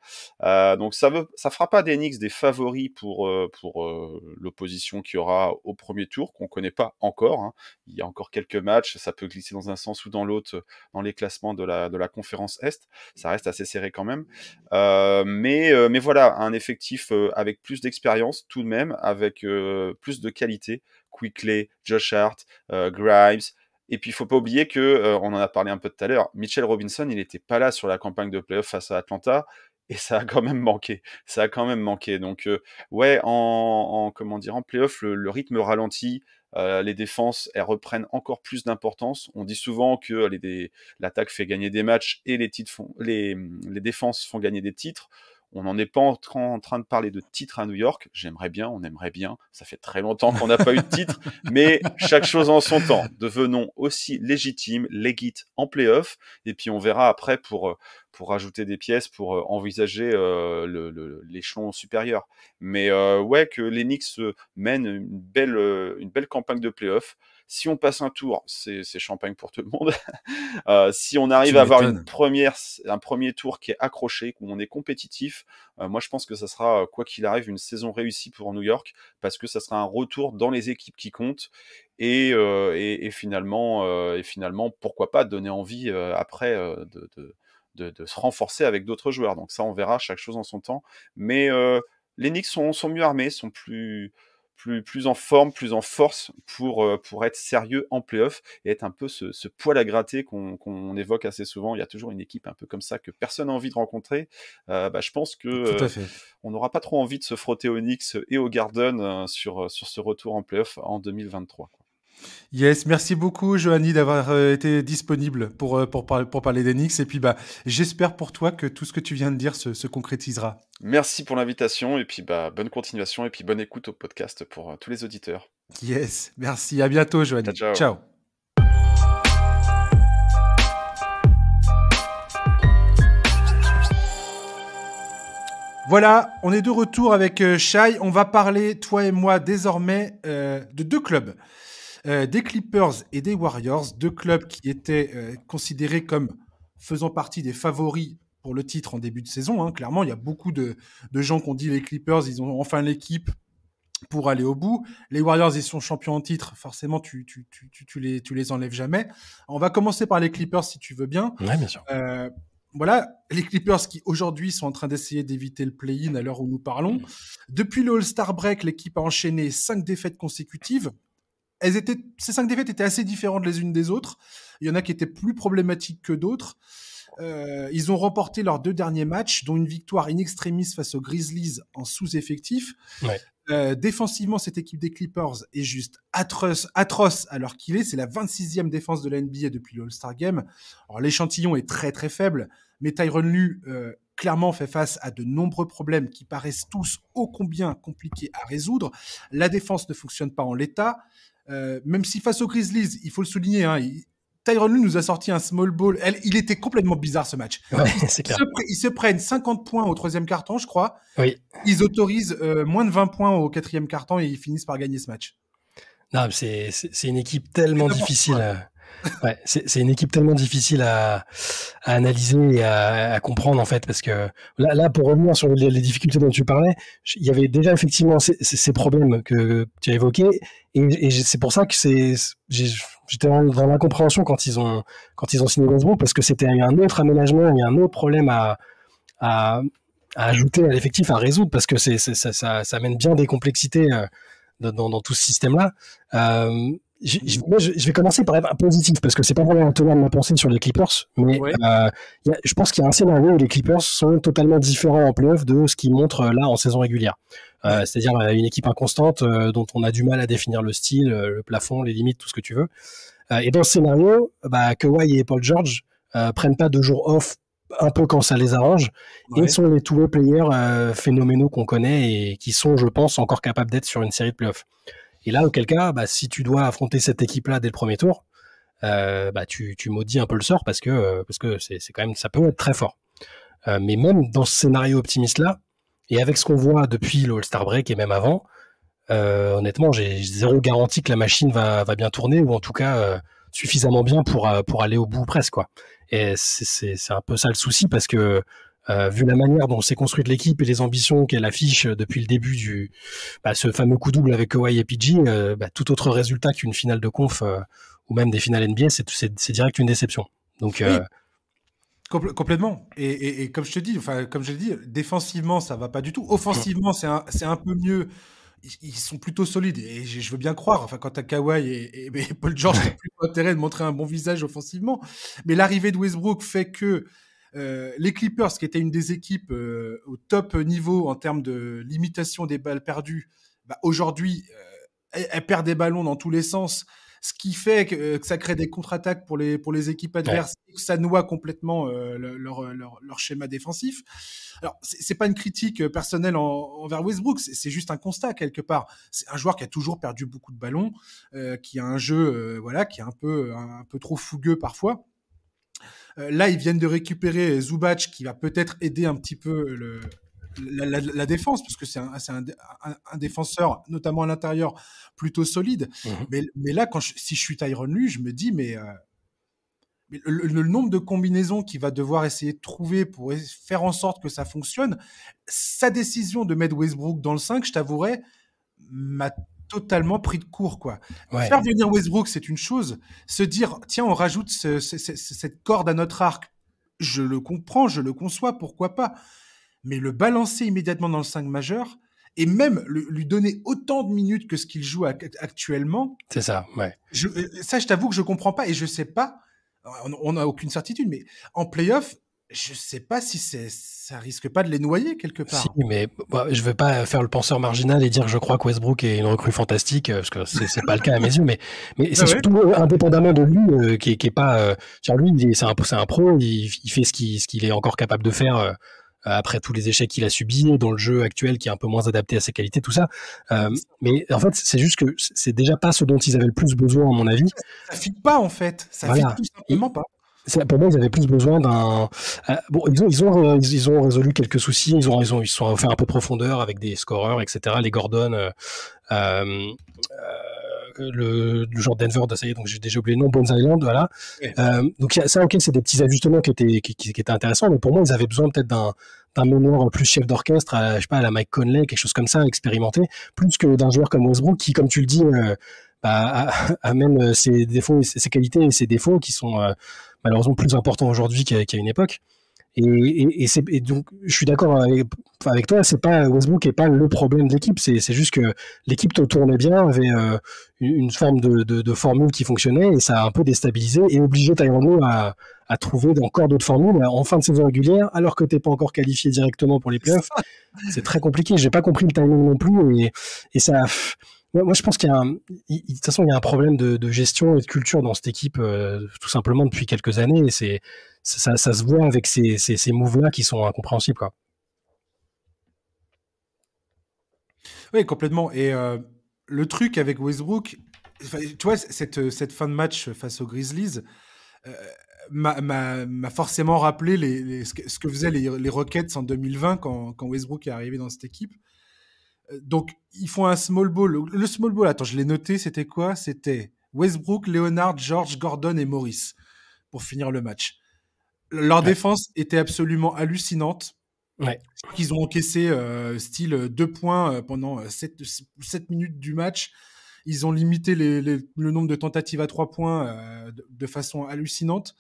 Donc ça fera pas des Knicks des favoris pour l'opposition qu'il y aura au premier tour, qu'on connaît pas encore, hein. Il y a encore quelques matchs, ça peut glisser dans un sens ou dans l'autre dans les classements de la conférence Est. Ça reste assez serré quand même. Mais voilà, un effectif avec plus d'expérience tout de même, avec plus de qualité. Quickley, Josh Hart, Grimes. Et puis, il faut pas oublier que, on en a parlé un peu tout à l'heure, Mitchell Robinson, il n'était pas là sur la campagne de playoff face à Atlanta, et ça a quand même manqué. Ça a quand même manqué. Donc, ouais, comment dire, en playoff, le rythme ralentit. Les défenses, elles reprennent encore plus d'importance. On dit souvent que l'attaque fait gagner des matchs et les défenses font gagner des titres. On n'en est pas en train de parler de titre à New York. On aimerait bien. Ça fait très longtemps qu'on n'a pas eu de titre, mais chaque chose en son temps. Devenons aussi légitimes, legit en playoff, et puis on verra après pour rajouter des pièces, pour envisager l'échelon supérieur. Mais ouais, que les Knicks mènent une belle campagne de playoff. Si on passe un tour, c'est champagne pour tout le monde. Si on Tu arrive à avoir m'étonnes. un premier tour qui est accroché, où on est compétitif, moi je pense que ça sera, quoi qu'il arrive, une saison réussie pour New York, parce que ça sera un retour dans les équipes qui comptent, et finalement, pourquoi pas donner envie après de se renforcer avec d'autres joueurs. Donc ça, on verra, chaque chose en son temps. Mais les Knicks sont mieux armés, sont plus en forme, plus en force pour être sérieux en playoff et être un peu ce poil à gratter qu'on évoque assez souvent. Il y a toujours une équipe un peu comme ça que personne n'a envie de rencontrer. Je pense que Tout à fait. on n'aura pas trop envie de se frotter aux Knicks et au Garden sur ce retour en playoff en 2023. Yes, merci beaucoup, Johanny, d'avoir été disponible pour parler d'Enix. Et puis, bah, j'espère pour toi que tout ce que tu viens de dire se concrétisera. Merci pour l'invitation, et puis bonne continuation, et puis bonne écoute au podcast pour tous les auditeurs. Yes, merci. À bientôt, Ciao, Johanny. ciao. Ciao. Voilà, on est de retour avec Shai. On va parler, toi et moi, désormais de 2 clubs. Des Clippers et des Warriors, 2 clubs qui étaient considérés comme faisant partie des favoris pour le titre en début de saison, hein. Clairement, il y a beaucoup de gens qui ont dit les Clippers, ils ont enfin l'équipe pour aller au bout. Les Warriors, ils sont champions en titre. Forcément, tu les enlèves jamais. On va commencer par les Clippers, si tu veux bien. Ouais, bien sûr. Voilà, les Clippers qui aujourd'hui sont en train d'essayer d'éviter le play-in à l'heure où nous parlons. Depuis le All-Star Break, l'équipe a enchaîné 5 défaites consécutives. Ces 5 défaites étaient assez différentes les unes des autres. Il y en a qui étaient plus problématiques que d'autres. Ils ont remporté leurs 2 derniers matchs, dont une victoire in extremis face aux Grizzlies en sous-effectif. Ouais. Défensivement, cette équipe des Clippers est juste atroce alors qu'il est. C'est la 26e défense de la NBA depuis le All-Star Game. Alors, l'échantillon est très très faible, mais Tyronn Lue clairement fait face à de nombreux problèmes qui paraissent tous ô combien compliqués à résoudre. La défense ne fonctionne pas en l'état. Même si face aux Grizzlies, il faut le souligner, Tyronn Lue nous a sorti un small ball. Il était complètement bizarre ce match. Ouais, c'est clair. Ils se prennent 50 points au 3e quart-temps, je crois. Oui. Ils autorisent moins de 20 points au 4e quart-temps et ils finissent par gagner ce match. Non, c'est une équipe tellement difficile. Ouais, c'est une équipe tellement difficile à analyser et à comprendre en fait, parce que là pour revenir sur les difficultés dont tu parlais, il y avait déjà effectivement ces problèmes que tu as évoqués, et c'est pour ça que j'étais dans l'incompréhension quand ils ont signé Westbrook, parce que c'était un autre aménagement, il y a un autre problème à ajouter à l'effectif, à résoudre, parce que ça amène bien des complexités dans tout ce système-là. Je vais commencer par être un positif, parce que c'est pas vraiment un tenant de ma pensée sur les Clippers, mais ouais. Je pense qu'il y a un scénario où les Clippers sont totalement différents en playoff de ce qu'ils montrent là en saison régulière. C'est-à-dire une équipe inconstante dont on a du mal à définir le style, le plafond, les limites, tout ce que tu veux. Et dans ce scénario, Kawhi et Paul George prennent pas 2 jours off un peu quand ça les arrange, et sont les two-way players phénoménaux qu'on connaît et qui sont, je pense, encore capables d'être sur une série de playoffs. Et là, auquel cas, si tu dois affronter cette équipe-là dès le premier tour, tu maudis un peu le sort, parce que c'est quand même, ça peut être très fort. Mais même dans ce scénario optimiste-là, et avec ce qu'on voit depuis le All-Star Break et même avant, honnêtement, j'ai zéro garantie que la machine va bien tourner, ou en tout cas suffisamment bien pour aller au bout presque, quoi. Et c'est un peu ça le souci, parce que vu la manière dont s'est construite l'équipe et les ambitions qu'elle affiche depuis le début ce fameux coup double avec Kawhi et PG, tout autre résultat qu'une finale de conf ou même des finales NBA, c'est direct une déception. Donc oui. Complètement. Et comme je te dis, comme je l'ai dit, défensivement ça va pas du tout. Offensivement c'est un peu mieux. Ils sont plutôt solides, et je veux bien croire. Enfin, quand t'as Kawhi et Paul George, t'as plutôt intérêt de montrer un bon visage offensivement. Mais l'arrivée de Westbrook fait que les Clippers, qui étaient une des équipes au top niveau en termes de limitation des balles perdues, aujourd'hui, elles perdent des ballons dans tous les sens, ce qui fait que ça crée des contre-attaques pour les équipes adverses, et que ça noie complètement leur schéma défensif. Alors, c'est pas une critique personnelle envers Westbrook, c'est juste un constat quelque part. C'est un joueur qui a toujours perdu beaucoup de ballons, qui a un jeu qui est un peu trop fougueux parfois. Là, ils viennent de récupérer Zubac, qui va peut-être aider un petit peu la défense, parce que c'est un défenseur, notamment à l'intérieur, plutôt solide. Mais là, si je suis Tyronn Lue, je me dis, mais le nombre de combinaisons qu'il va devoir essayer de trouver pour faire en sorte que ça fonctionne, sa décision de mettre Westbrook dans le 5, je t'avouerai, m'a totalement pris de court, quoi. Ouais. Faire venir Westbrook, c'est une chose. Se dire, tiens, on rajoute cette corde à notre arc, je le comprends, je le conçois, pourquoi pas. Mais le balancer immédiatement dans le 5 majeur, et même lui donner autant de minutes que ce qu'il joue actuellement. C'est ça, ouais. Ça, je t'avoue que je comprends pas, et je sais pas, on n'a aucune certitude, mais en play-off, je sais pas si ça risque pas de les noyer quelque part. Si, mais je veux pas faire le penseur marginal et dire que je crois que Westbrook est une recrue fantastique, parce que c'est pas le cas à mes yeux, mais c'est surtout indépendamment de lui, qui est pas, genre lui, c'est un pro, il fait ce qu'il est encore capable de faire après tous les échecs qu'il a subis dans le jeu actuel, qui est un peu moins adapté à ses qualités, tout ça. Mais en fait, c'est juste que c'est déjà pas ce dont ils avaient le plus besoin, à mon avis. Ça fit pas, en fait. Ça fit tout simplement pas. Pour moi, ils avaient plus besoin d'un. Bon, ils ont résolu quelques soucis. Ils sont fait un peu de profondeur avec des scoreurs, etc. Les Gordon, le genre Denver, ça y est, donc j'ai déjà oublié le nom, Bones Island, voilà. Ouais. Donc ça, ok, c'est des petits ajustements qui étaient intéressants, mais pour moi, ils avaient besoin peut-être d'un meneur plus chef d'orchestre, je sais pas, à la Mike Conley, quelque chose comme ça, expérimenté, plus que d'un joueur comme Westbrook qui, comme tu le dis, a même ses défauts, ses qualités et ses défauts qui sont malheureusement plus importants aujourd'hui qu'à une époque. Et donc, je suis d'accord avec toi, c'est pas Westbrook n'est pas le problème de l'équipe, c'est juste que l'équipe tournait bien, avait une forme de formule qui fonctionnait et ça a un peu déstabilisé et obligé Tyronn Lue à trouver encore d'autres formules en fin de saison régulière, alors que t'es pas encore qualifié directement pour les playoffs. C'est très compliqué. J'ai pas compris le timing non plus et ça. Moi, je pense qu'il y a de toute façon, il y a un problème de gestion et de culture dans cette équipe, tout simplement depuis quelques années. Et ça se voit avec ces moves-là qui sont incompréhensibles, quoi. Oui, complètement. Et le truc avec Westbrook, tu vois, cette fin de match face aux Grizzlies m'a forcément rappelé ce que faisaient les Rockets en 2020 quand Westbrook est arrivé dans cette équipe. Donc, ils font un small ball. Le small ball, attends, je l'ai noté, c'était quoi? C'était Westbrook, Leonard, George, Gordon et Morris pour finir le match. Leur défense était absolument hallucinante. Ouais. Ils ont encaissé style 2 points pendant 7 minutes du match. Ils ont limité le nombre de tentatives à 3 points de façon hallucinante.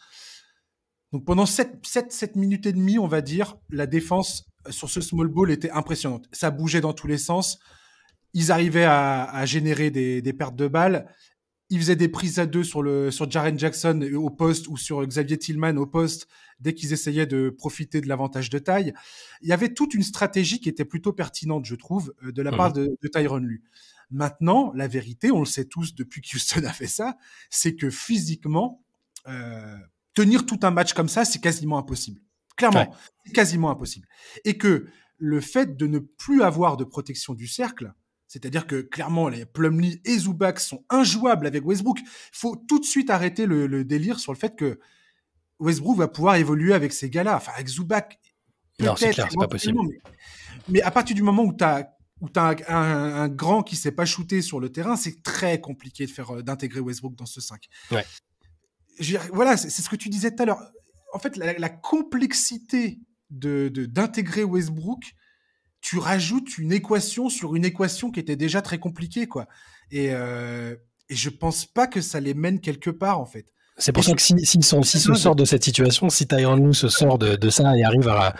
Donc pendant 7 minutes et demie, on va dire, la défense sur ce small ball était impressionnante. Ça bougeait dans tous les sens. Ils arrivaient à générer des pertes de balles. Ils faisaient des prises à 2 sur Jaren Jackson au poste ou sur Xavier Tillman au poste dès qu'ils essayaient de profiter de l'avantage de taille. Il y avait toute une stratégie qui était plutôt pertinente, je trouve, de la part de Tyronn Lue. Maintenant, la vérité, on le sait tous depuis qu'Houston a fait ça, c'est que physiquement, tenir tout un match comme ça, c'est quasiment impossible. Clairement, c'est quasiment impossible. Et que le fait de ne plus avoir de protection du cercle, c'est-à-dire que clairement, les Plumlee et Zubac sont injouables avec Westbrook. Il faut tout de suite arrêter le délire sur le fait que Westbrook va pouvoir évoluer avec ces gars-là. Enfin, avec Zubac, non, c'est clair, c'est pas possible. Mais à partir du moment où tu as un grand qui ne sait pas shooter sur le terrain, c'est très compliqué d'intégrer Westbrook dans ce 5. Ouais. Voilà, c'est ce que tu disais tout à l'heure. En fait, la complexité d'intégrer Westbrook, tu rajoutes une équation sur une équation qui était déjà très compliquée, quoi. Et je pense pas que ça les mène quelque part, en fait. C'est pour ça que s'ils se sortent de cette situation, si Tyronn Lue se sort de ça et arrive à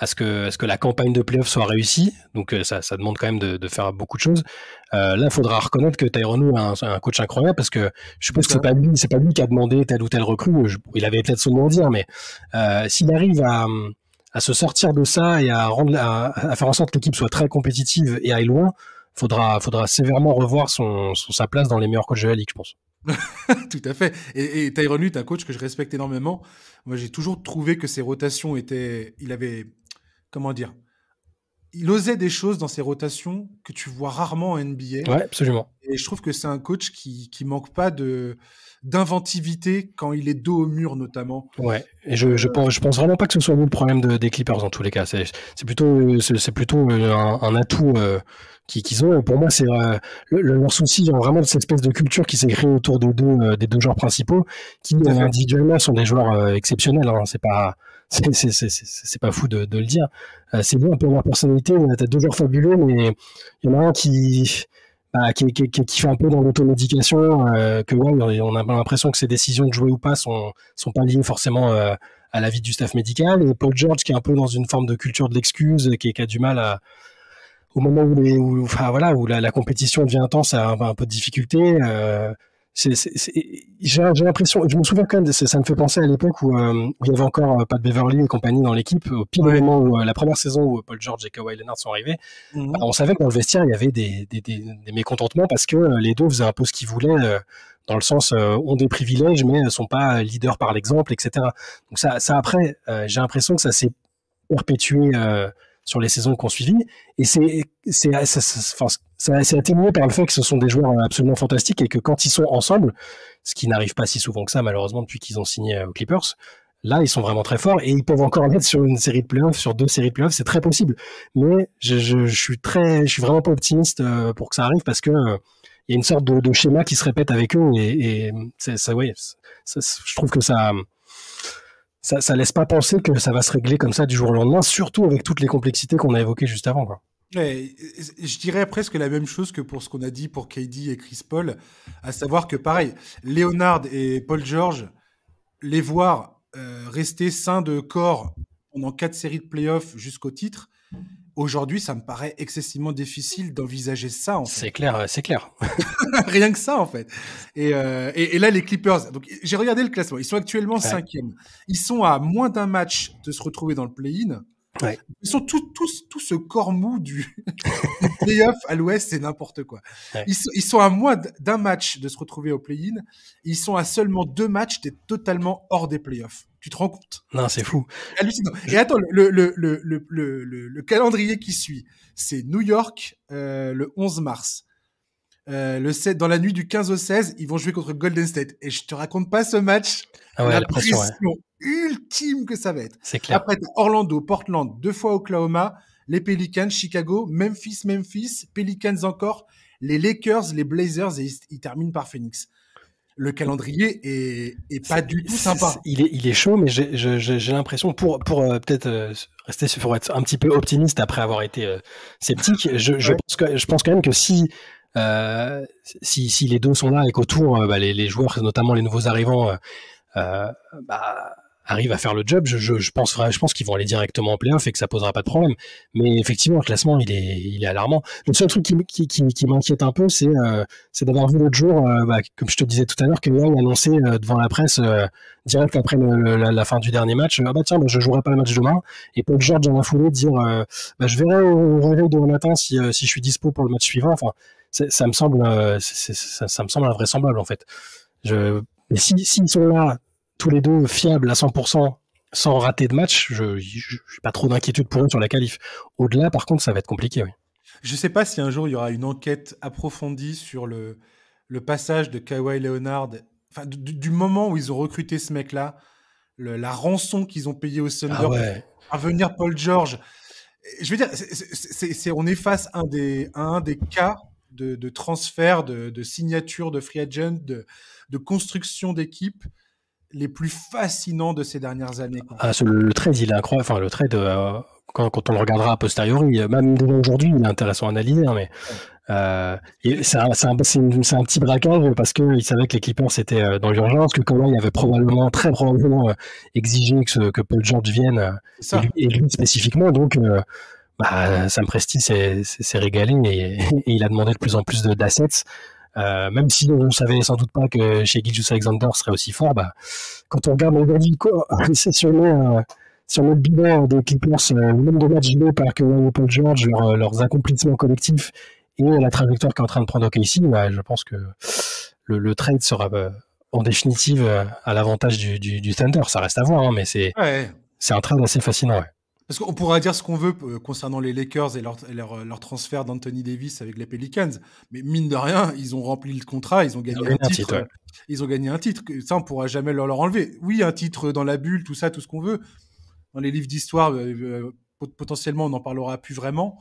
ce que la campagne de playoff soit réussie, donc ça demande quand même de faire beaucoup de choses. Là, il faudra reconnaître que Tyronn Lue a un coach incroyable parce que je suppose que c'est pas lui qui a demandé telle ou telle recrue. Il avait peut-être son mot à dire, mais s'il arrive à se sortir de ça et à faire en sorte que l'équipe soit très compétitive et aille loin, faudra sévèrement revoir sa place dans les meilleurs coachs de la ligue, je pense. Tout à fait. Et Tyronn Lue est un coach que je respecte énormément. Moi, j'ai toujours trouvé que ses rotations il avait, comment dire, il osait des choses dans ses rotations que tu vois rarement en NBA. Ouais, absolument. Et je trouve que c'est un coach qui manque pas d'inventivité quand il est dos au mur, notamment. Ouais. Et je pense vraiment pas que ce soit le problème des Clippers dans tous les cas. C'est plutôt un atout qu'ils ont. Pour moi, c'est leur souci, il y a vraiment cette espèce de culture qui s'est créée autour des deux joueurs principaux, qui individuellement sont des joueurs exceptionnels. Hein. C'est pas fou de le dire. C'est bien un peu leur personnalité. T'as deux joueurs fabuleux, mais il y en a un qui fait un peu dans l'automédication, on a l'impression que ses décisions de jouer ou pas sont pas liées forcément à l'avis du staff médical. Et Paul George qui est un peu dans une forme de culture de l'excuse, qui a du mal au moment où la compétition devient intense, a un peu de difficulté. J'ai l'impression, je me souviens quand même, ça me fait penser à l'époque où il y avait encore Pat Beverly et compagnie dans l'équipe, au pire moment où la première saison où Paul George et Kawhi Leonard sont arrivés, on savait que dans le vestiaire il y avait des mécontentements parce que les deux faisaient un peu ce qu'ils voulaient, dans le sens ont des privilèges mais sont pas leaders par l'exemple, etc. Donc ça après, j'ai l'impression que ça s'est perpétué sur les saisons qu'on suivi, et c'est atténué par le fait que ce sont des joueurs absolument fantastiques et que quand ils sont ensemble, ce qui n'arrive pas si souvent que ça malheureusement depuis qu'ils ont signé aux Clippers, là ils sont vraiment très forts et ils peuvent encore l'être sur une série de playoffs, sur 2 séries de playoffs, c'est très possible. Mais je suis vraiment pas optimiste pour que ça arrive parce que il y a une sorte de schéma qui se répète avec eux et je trouve que ça laisse pas penser que ça va se régler comme ça du jour au lendemain, surtout avec toutes les complexités qu'on a évoquées juste avant, quoi. Ouais, je dirais presque la même chose que pour ce qu'on a dit pour KD et Chris Paul, à savoir que pareil, Leonard et Paul George, les voir rester sains de corps pendant 4 séries de playoffs jusqu'au titre, aujourd'hui, ça me paraît excessivement difficile d'envisager ça, en fait. C'est clair, c'est clair. Rien que ça, en fait. Et là, les Clippers, donc j'ai regardé le classement, ils sont actuellement 5e. Ils sont à moins d'un match de se retrouver dans le play-in. Ouais. Ils sont tout ce corps mou du play-off à l'ouest, c'est n'importe quoi. Ouais. Ils sont à moins d'un match de se retrouver au play-in. Ils sont à seulement 2 matchs d'être totalement hors des play-offs. Tu te rends compte? Non, c'est fou. Hallucinant. Et attends, le calendrier qui suit, c'est New York le 11 mars. Le 7, dans la nuit du 15 au 16, ils vont jouer contre Golden State. Et je te raconte pas ce match. Ah ouais, la pression ultime que ça va être. C'est clair. Après, Orlando, Portland, 2 fois Oklahoma, les Pelicans, Chicago, Memphis, Pelicans encore, les Lakers, les Blazers et ils terminent par Phoenix. Le calendrier est pas du tout sympa. Il est chaud, mais j'ai l'impression, pour peut-être rester pour être un petit peu optimiste après avoir été sceptique, je pense quand même que si les deux sont là et qu'autour les joueurs, notamment les nouveaux arrivants, arrivent à faire le job, je pense qu'ils vont aller directement en play-off et que ça posera pas de problème. Mais effectivement, le classement, il est alarmant. Le seul truc qui m'inquiète un peu, c'est d'avoir vu l'autre jour, comme je te disais tout à l'heure, que Kawhi a annoncé devant la presse direct après la fin du dernier match, je jouerai pas le match demain. Et Paul George dans la foulée dire, je verrai au réveil demain matin si je suis dispo pour le match suivant. Enfin, ça me semble invraisemblable en fait. Mais s'ils sont là tous les deux fiables à 100%, sans rater de match, je n'ai pas trop d'inquiétude pour eux sur la qualif. Au-delà, par contre, ça va être compliqué. Oui. Je ne sais pas si un jour il y aura une enquête approfondie sur le passage de Kawhi Leonard, enfin, du moment où ils ont recruté ce mec-là, la rançon qu'ils ont payée au Thunder pour faire venir Paul George. Je veux dire, on est face à un des cas de transfert, de signature de free agent, de construction d'équipe les plus fascinants de ces dernières années. Le trade, il est incroyable. Enfin, le trade, quand on le regardera a posteriori, même aujourd'hui, il est intéressant à analyser. Hein, mais c'est un petit braquage parce qu'il savait que les Clippers étaient dans l'urgence, que Kawhi avait très probablement exigé que Paul George vienne, et lui spécifiquement. Donc, Sam Presti s'est régalé et il a demandé de plus en plus d'assets. Même si on ne savait sans doute pas que chez Gilgeous-Alexander serait aussi fort, quand on regarde aujourd'hui c'est sur le bilan des Clippers, le nombre de matchs joués par Kawhi et Paul George, leurs accomplissements collectifs et la trajectoire qu'est en train de prendre OKC, je pense que le trade sera en définitive à l'avantage du Thunder. Ça reste à voir, hein, mais c'est un trade assez fascinant. Ouais. Parce qu'on pourra dire ce qu'on veut concernant les Lakers et leur transfert d'Anthony Davis avec les Pelicans, mais mine de rien, ils ont rempli le contrat, ils ont gagné un titre. Ils ont gagné un titre, ça on pourra jamais leur enlever. Oui, un titre dans la bulle, tout ça, tout ce qu'on veut. Dans les livres d'histoire, potentiellement, on n'en parlera plus vraiment.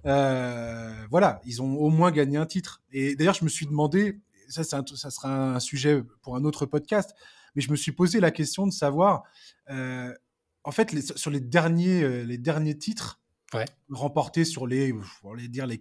Voilà, ils ont au moins gagné un titre. Et d'ailleurs, je me suis demandé, ça sera un sujet pour un autre podcast, mais je me suis posé la question de savoir... en fait, sur les derniers titres remportés sur les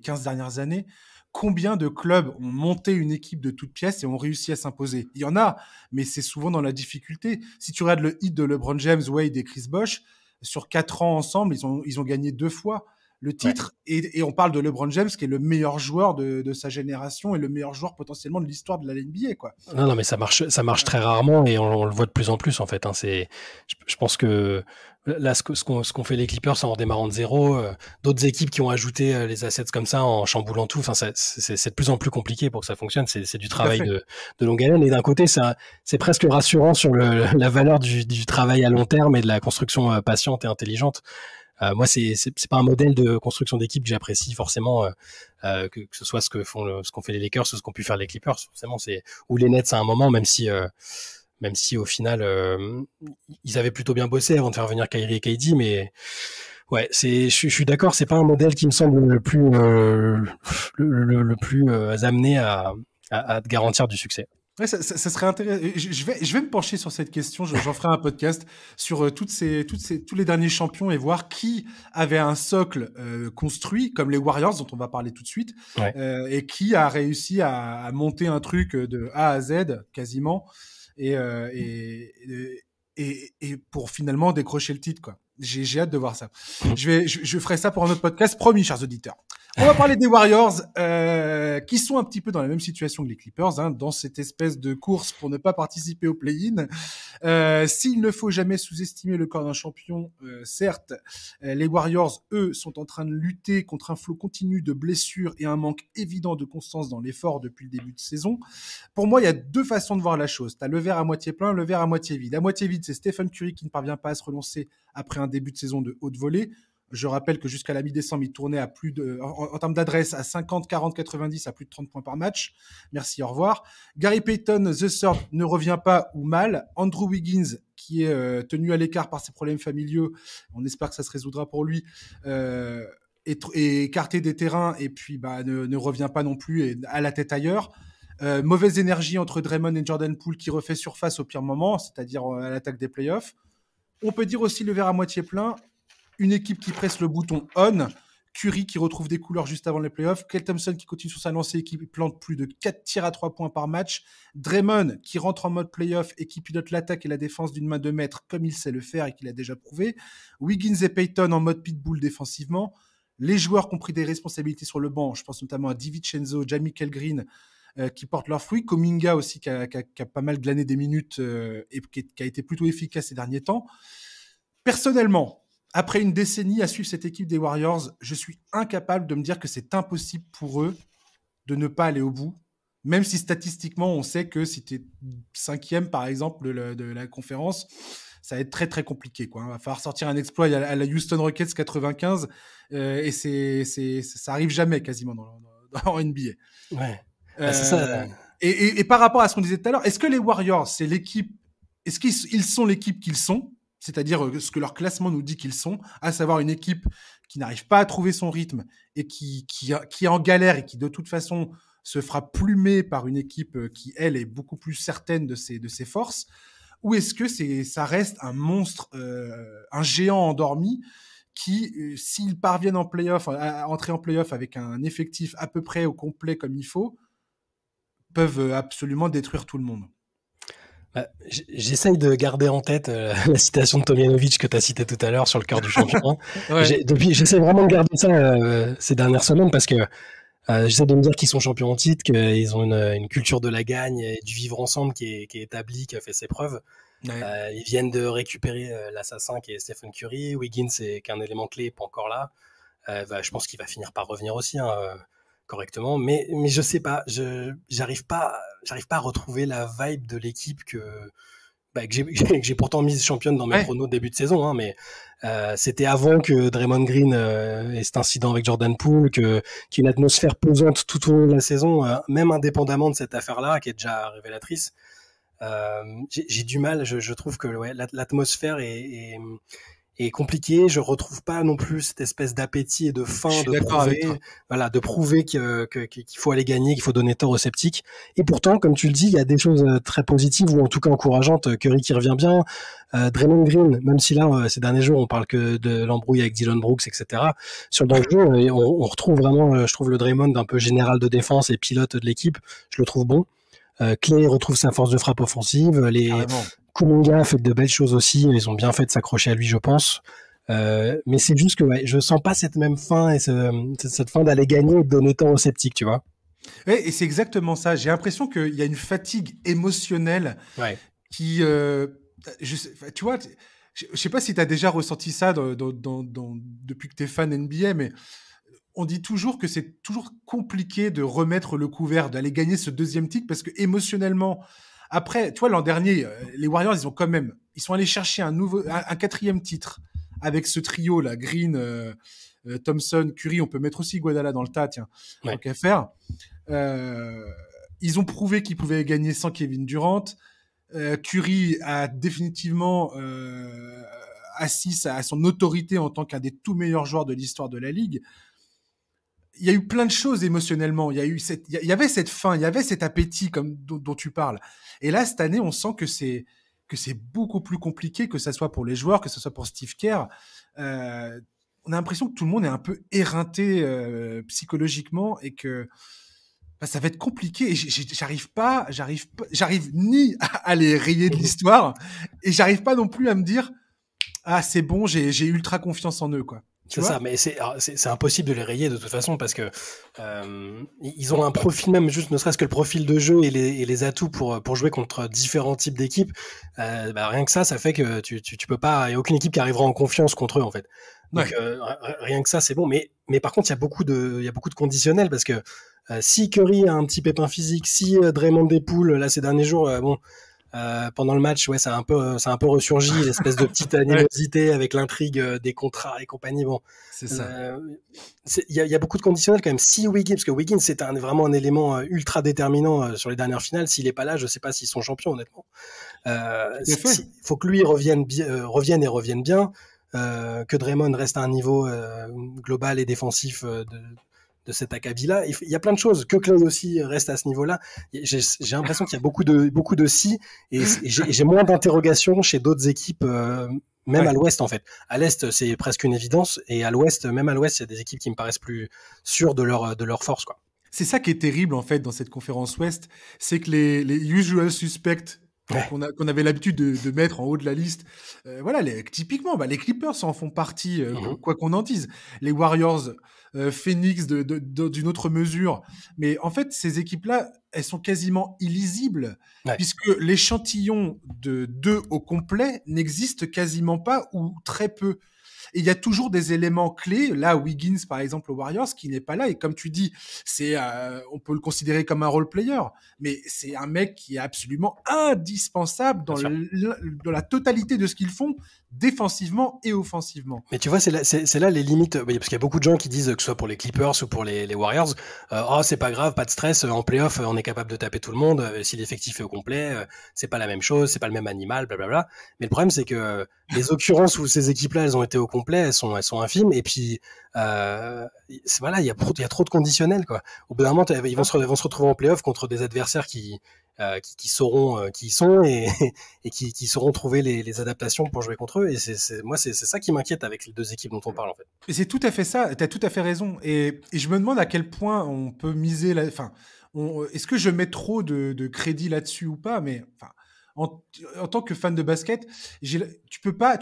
15 dernières années, combien de clubs ont monté une équipe de toutes pièces et ont réussi à s'imposer? Il y en a, mais c'est souvent dans la difficulté. Si tu regardes le hit de LeBron James, Wade et Chris Bosh, sur 4 ans ensemble, ils ont gagné 2 fois le titre. Et on parle de LeBron James, qui est le meilleur joueur de sa génération et le meilleur joueur potentiellement de l'histoire de la NBA, quoi. Non, mais ça marche très rarement et on le voit de plus en plus, en fait. Hein. Je pense que là, ce qu'on fait les Clippers en démarrant de zéro, d'autres équipes qui ont ajouté les assets comme ça en chamboulant tout, c'est de plus en plus compliqué pour que ça fonctionne. C'est du travail de longue haleine. Et d'un côté, c'est presque rassurant sur la valeur du travail à long terme et de la construction patiente et intelligente. Moi, c'est pas un modèle de construction d'équipe que j'apprécie forcément, que ce soit ce qu'ont fait les Lakers ou ce qu'ont pu faire les Clippers. Forcément, ou les Nets à un moment, même si au final ils avaient plutôt bien bossé avant de faire venir Kyrie et KD, mais Ouais, je suis d'accord, c'est pas un modèle qui me semble le plus le plus amené à te garantir du succès. Ouais, ça serait intéressant. Je vais me pencher sur cette question. J'en ferai un podcast sur tous les derniers champions et voir qui avait un socle construit, comme les Warriors dont on va parler tout de suite, Ouais. et qui a réussi à monter un truc de A à Z quasiment, et pour finalement décrocher le titre, quoi. J'ai hâte de voir ça. Je ferai ça pour un autre podcast, promis, chers auditeurs. On va parler des Warriors, qui sont un petit peu dans la même situation que les Clippers, hein, dans cette espèce de course pour ne pas participer au play-in. S'il ne faut jamais sous-estimer le corps d'un champion, certes, les Warriors, eux, sont en train de lutter contre un flot continu de blessures et un manque évident de constance dans l'effort depuis le début de saison. Pour moi, il y a deux façons de voir la chose. Tu as le verre à moitié plein, le verre à moitié vide. À moitié vide, c'est Stephen Curry qui ne parvient pas à se relancer après un début de saison de haute volée. Je rappelle que jusqu'à la mi-décembre, il tournait à plus de, en termes d'adresse, à 50, 40, 90, à plus de 30 points par match. Merci, au revoir. Gary Payton, The Third, ne revient pas ou mal. Andrew Wiggins, qui est tenu à l'écart par ses problèmes familiaux, on espère que ça se résoudra pour lui, est écarté des terrains et puis ne revient pas non plus et à la tête ailleurs. Mauvaise énergie entre Draymond et Jordan Poole qui refait surface au pire moment, c'est-à-dire à l'attaque des playoffs. On peut dire aussi le verre à moitié plein. Une équipe qui presse le bouton on, Curry qui retrouve des couleurs juste avant les playoffs, Klay Thompson qui continue sur sa lancée et qui plante plus de 4 tirs à 3 points par match, Draymond qui rentre en mode playoff et qui pilote l'attaque et la défense d'une main de maître comme il sait le faire et qu'il a déjà prouvé, Wiggins et Payton en mode pitbull défensivement, les joueurs qui ont pris des responsabilités sur le banc, je pense notamment à DiVincenzo, JaMychal Green, qui portent leurs fruits, Kuminga aussi qui a pas mal glané des minutes et qui a été plutôt efficace ces derniers temps. Personnellement, après une décennie à suivre cette équipe des Warriors, je suis incapable de me dire que c'est impossible pour eux de ne pas aller au bout, même si statistiquement, on sait que si tu es 5e, par exemple, de la conférence, ça va être très, très compliqué, quoi. Il va falloir sortir un exploit à la Houston Rockets 95, et ça arrive jamais quasiment dans NBA. Ouais. C'est ça. Et par rapport à ce qu'on disait tout à l'heure, est-ce que les Warriors, est-ce qu'ils sont l'équipe qu'ils sont, c'est-à-dire ce que leur classement nous dit qu'ils sont, à savoir une équipe qui n'arrive pas à trouver son rythme et qui est en galère et qui de toute façon se fera plumer par une équipe qui, elle, est beaucoup plus certaine de ses forces, ou est-ce que ça reste un monstre, un géant endormi qui, s'ils parviennent à entrer en play-off avec un effectif à peu près au complet comme il faut, peuvent absolument détruire tout le monde? J'essaye de garder en tête la citation de Tomjanovic que tu as citée tout à l'heure sur le cœur du champion. Ouais. J'essaie vraiment de garder ça ces dernières semaines parce que j'essaie de me dire qu'ils sont champions en titre, qu'ils ont une culture de la gagne et du vivre ensemble qui est établie, qui a fait ses preuves. Ouais. Ils viennent de récupérer l'assassin qui est Stephen Curry. Wiggins, qui est un élément clé, pas encore là. Je pense qu'il va finir par revenir aussi correctement. Mais je sais pas, j'arrive pas à retrouver la vibe de l'équipe que j'ai pourtant mise championne dans mes pronos début de saison, hein, mais c'était avant que Draymond Green ait cet incident avec Jordan Poole, qu'il y ait une atmosphère pesante tout au long de la saison, même indépendamment de cette affaire-là, qui est déjà révélatrice. J'ai du mal, je trouve que l'atmosphère est compliquée. Je retrouve pas non plus cette espèce d'appétit et de faim de prouver qu'il faut aller gagner, qu'il faut donner tort aux sceptiques. Et pourtant, comme tu le dis, il y a des choses très positives ou en tout cas encourageantes. Curry qui revient bien, Draymond Green, même si là ces derniers jours on parle que de l'embrouille avec Dillon Brooks, etc. Sur le jeu, on retrouve vraiment, je trouve le Draymond un peu général de défense et pilote de l'équipe. Je le trouve bon. Klay retrouve sa force de frappe offensive. Kuminga fait de belles choses aussi. Ils ont bien fait de s'accrocher à lui, je pense. Mais c'est juste que je sens pas cette même faim et cette faim d'aller gagner et de donner temps aux sceptiques, tu vois. Et c'est exactement ça. J'ai l'impression qu'il y a une fatigue émotionnelle qui... tu vois, je sais pas si tu as déjà ressenti ça depuis que tu es fan NBA, mais on dit toujours que c'est toujours compliqué de remettre le couvert, d'aller gagner ce deuxième titre, parce que émotionnellement, après, tu vois, l'an dernier, les Warriors, ils sont allés chercher un quatrième titre avec ce trio là, Green, Thompson, Curry. On peut mettre aussi Iguodala dans le tas, tiens, tant qu'à faire. Ils ont prouvé qu'ils pouvaient gagner sans Kevin Durant. Curry a définitivement assis à son autorité en tant qu'un des tout meilleurs joueurs de l'histoire de la Ligue. Il y a eu plein de choses émotionnellement. Il y avait cette faim, il y avait cet appétit dont tu parles. Et là, cette année, on sent que c'est beaucoup plus compliqué, que ça soit pour les joueurs, que ce soit pour Steve Kerr. On a l'impression que tout le monde est un peu éreinté psychologiquement et que ça va être compliqué. Et j'arrive ni à les rayer de l'histoire et j'arrive pas non plus à me dire ah c'est bon, j'ai ultra confiance en eux quoi. C'est ça, mais c'est impossible de les rayer de toute façon parce que ils ont un profil, même juste ne serait-ce que le profil de jeu et les atouts pour jouer contre différents types d'équipes. Rien que ça fait que tu peux pas, il y a aucune équipe qui arrivera en confiance contre eux en fait. Donc rien que ça c'est bon, mais par contre il y a beaucoup de conditionnels parce que si Curry a un petit pépin physique, si Draymond dépoule là ces derniers jours, pendant le match, ouais, ça a un peu ressurgi, l'espèce de petite animosité avec l'intrigue des contrats et compagnie. Bon, c'est ça. Il y a beaucoup de conditionnels quand même. Si Wiggins, parce que Wiggins c'est vraiment un élément ultra déterminant sur les dernières finales. S'il est pas là, je sais pas s'ils sont champions honnêtement. Faut que lui revienne bien. Que Draymond reste à un niveau global et défensif de cet acabit-là. Il y a plein de choses. Que Clay aussi reste à ce niveau-là. J'ai l'impression qu'il y a beaucoup de si, et j'ai moins d'interrogations chez d'autres équipes, même à l'Ouest en fait. À l'Est, c'est presque une évidence, et à l'Ouest, même à l'Ouest, il y a des équipes qui me paraissent plus sûres de leur force, quoi. C'est ça qui est terrible en fait dans cette conférence Ouest, c'est que les usual suspects qu'on avait l'habitude de mettre en haut de la liste, typiquement, les Clippers en font partie, quoi qu'on en dise. Les Warriors, Phoenix d'une autre mesure. Mais en fait, ces équipes-là, elles sont quasiment illisibles, puisque l'échantillon de 2 au complet n'existe quasiment pas ou très peu. Et il y a toujours des éléments clés. Là, Wiggins, par exemple, aux Warriors, qui n'est pas là. Et comme tu dis, on peut le considérer comme un role player, mais c'est un mec qui est absolument indispensable dans la totalité de ce qu'ils font, défensivement et offensivement. Mais tu vois, c'est là les limites. Parce qu'il y a beaucoup de gens qui disent, que ce soit pour les Clippers ou pour les Warriors, c'est pas grave, pas de stress, en playoff, on est capable de taper tout le monde. Si l'effectif est au complet, c'est pas la même chose, c'est pas le même animal, blablabla. Mais le problème, c'est que les occurrences où ces équipes-là, elles ont été au complet, elles sont infimes. Et puis, il y a trop de conditionnels, quoi. Au bout d'un moment, ils vont se retrouver en playoff contre des adversaires qui sauront qui ils sont et qui sauront trouver les adaptations pour jouer contre eux. Et c'est ça qui m'inquiète avec les deux équipes dont on parle en fait. Et c'est tout à fait ça. T'as tout à fait raison. Et je me demande à quel point on peut miser est-ce que je mets trop de crédit là-dessus ou pas? Mais en tant que fan de basket, tu peux pas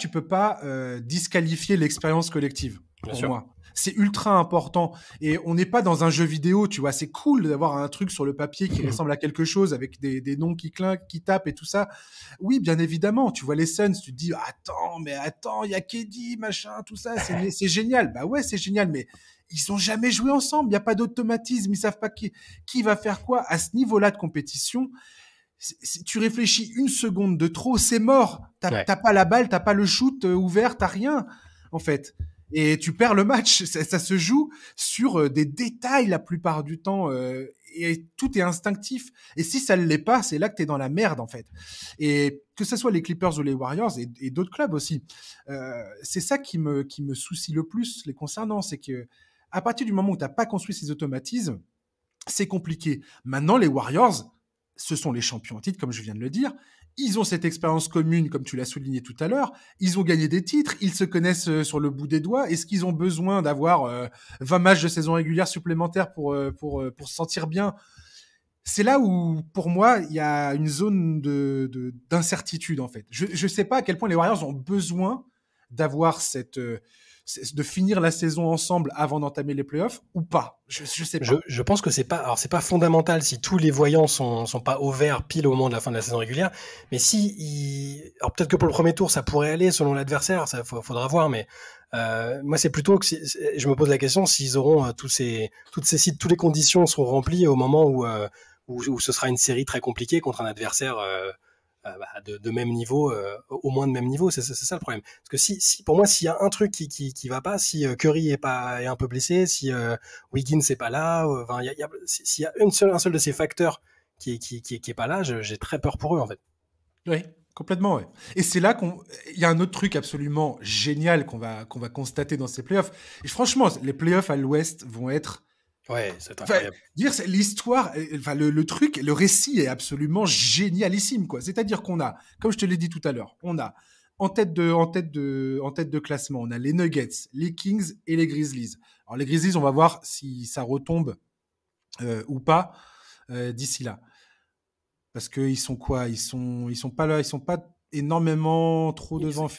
disqualifier l'expérience collective. Bien pour sûr. moi. C'est ultra important. Et on n'est pas dans un jeu vidéo, tu vois. C'est cool d'avoir un truc sur le papier qui ressemble à quelque chose avec des noms qui clinquent, qui tapent et tout ça. Oui, bien évidemment. Tu vois les Suns, tu te dis, attends, il y a KD, machin, tout ça. C'est génial. Bah ouais, c'est génial. Mais ils ont jamais joué ensemble. Il n'y a pas d'automatisme. Ils savent pas qui va faire quoi. À ce niveau-là de compétition, si tu réfléchis une seconde de trop, c'est mort. T'as pas la balle, t'as pas le shoot ouvert, t'as rien, en fait. Et tu perds le match. Ça se joue sur des détails la plupart du temps, et tout est instinctif. Et si ça ne l'est pas, c'est là que tu es dans la merde, en fait. Et que ce soit les Clippers ou les Warriors et d'autres clubs aussi, c'est ça qui me soucie le plus les concernant. C'est que à partir du moment où tu n'as pas construit ces automatismes, c'est compliqué. Maintenant, les Warriors, ce sont les champions en titre, comme je viens de le dire. Ils ont cette expérience commune, comme tu l'as souligné tout à l'heure. Ils ont gagné des titres. Ils se connaissent sur le bout des doigts. Est-ce qu'ils ont besoin d'avoir 20 matchs de saison régulière supplémentaires pour se sentir bien? C'est là où, pour moi, il y a une zone d'incertitude, en fait. Je ne sais pas à quel point les Warriors ont besoin d'avoir de finir la saison ensemble avant d'entamer les playoffs ou pas. Je sais pas. Je pense que c'est pas fondamental si tous les voyants sont pas au vert pile au moment de la fin de la saison régulière. Mais alors peut-être que pour le premier tour ça pourrait aller selon l'adversaire, ça faudra voir. Mais moi c'est plutôt que je me pose la question s'ils auront toutes les conditions seront remplies au moment où ce sera une série très compliquée contre un adversaire de même niveau, au moins de même niveau. C'est ça le problème. Parce que si pour moi, s'il y a un truc qui va pas, si Curry est un peu blessé, si Wiggins n'est pas là, s'il y a un seul de ces facteurs qui est pas là, j'ai très peur pour eux en fait. Oui, Complètement, ouais. Et c'est là il y a un autre truc absolument génial qu'on va constater dans ces playoffs. Et franchement, les playoffs à l'Ouest vont être. Ouais, c'est Enfin, incroyable. l'histoire, enfin, le truc, le récit est absolument génialissime, quoi. C'est-à-dire qu'on a, comme je te l'ai dit tout à l'heure, on a en tête de classement, on a les Nuggets, les Kings et les Grizzlies. Alors les Grizzlies, on va voir si ça retombe ou pas d'ici là. Parce qu'ils sont quoi? Ils sont pas là, ils sont pas énormément trop devant.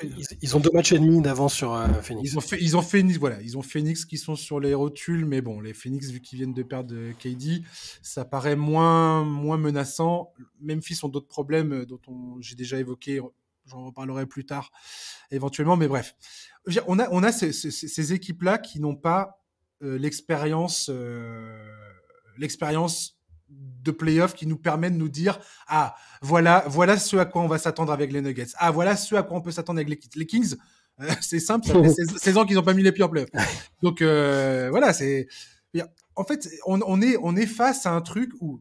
Ils ont 2 matchs et demi d'avance sur Phoenix. Ils ont Phoenix, voilà. Ils ont Phoenix qui sont sur les rotules, mais bon, les Phoenix, vu qu'ils viennent de perdre KD, ça paraît moins menaçant. Memphis ont d'autres problèmes dont j'ai déjà évoqué. J'en reparlerai plus tard, éventuellement, mais bref. On a ces équipes-là qui n'ont pas l'expérience de playoff qui nous permet de nous dire voilà ce à quoi on va s'attendre avec les Nuggets. Voilà ce à quoi on peut s'attendre avec les Kings. C'est simple, ça fait 16 ans qu'ils n'ont pas mis les pieds en playoff. Donc voilà, en fait, on est face à un truc où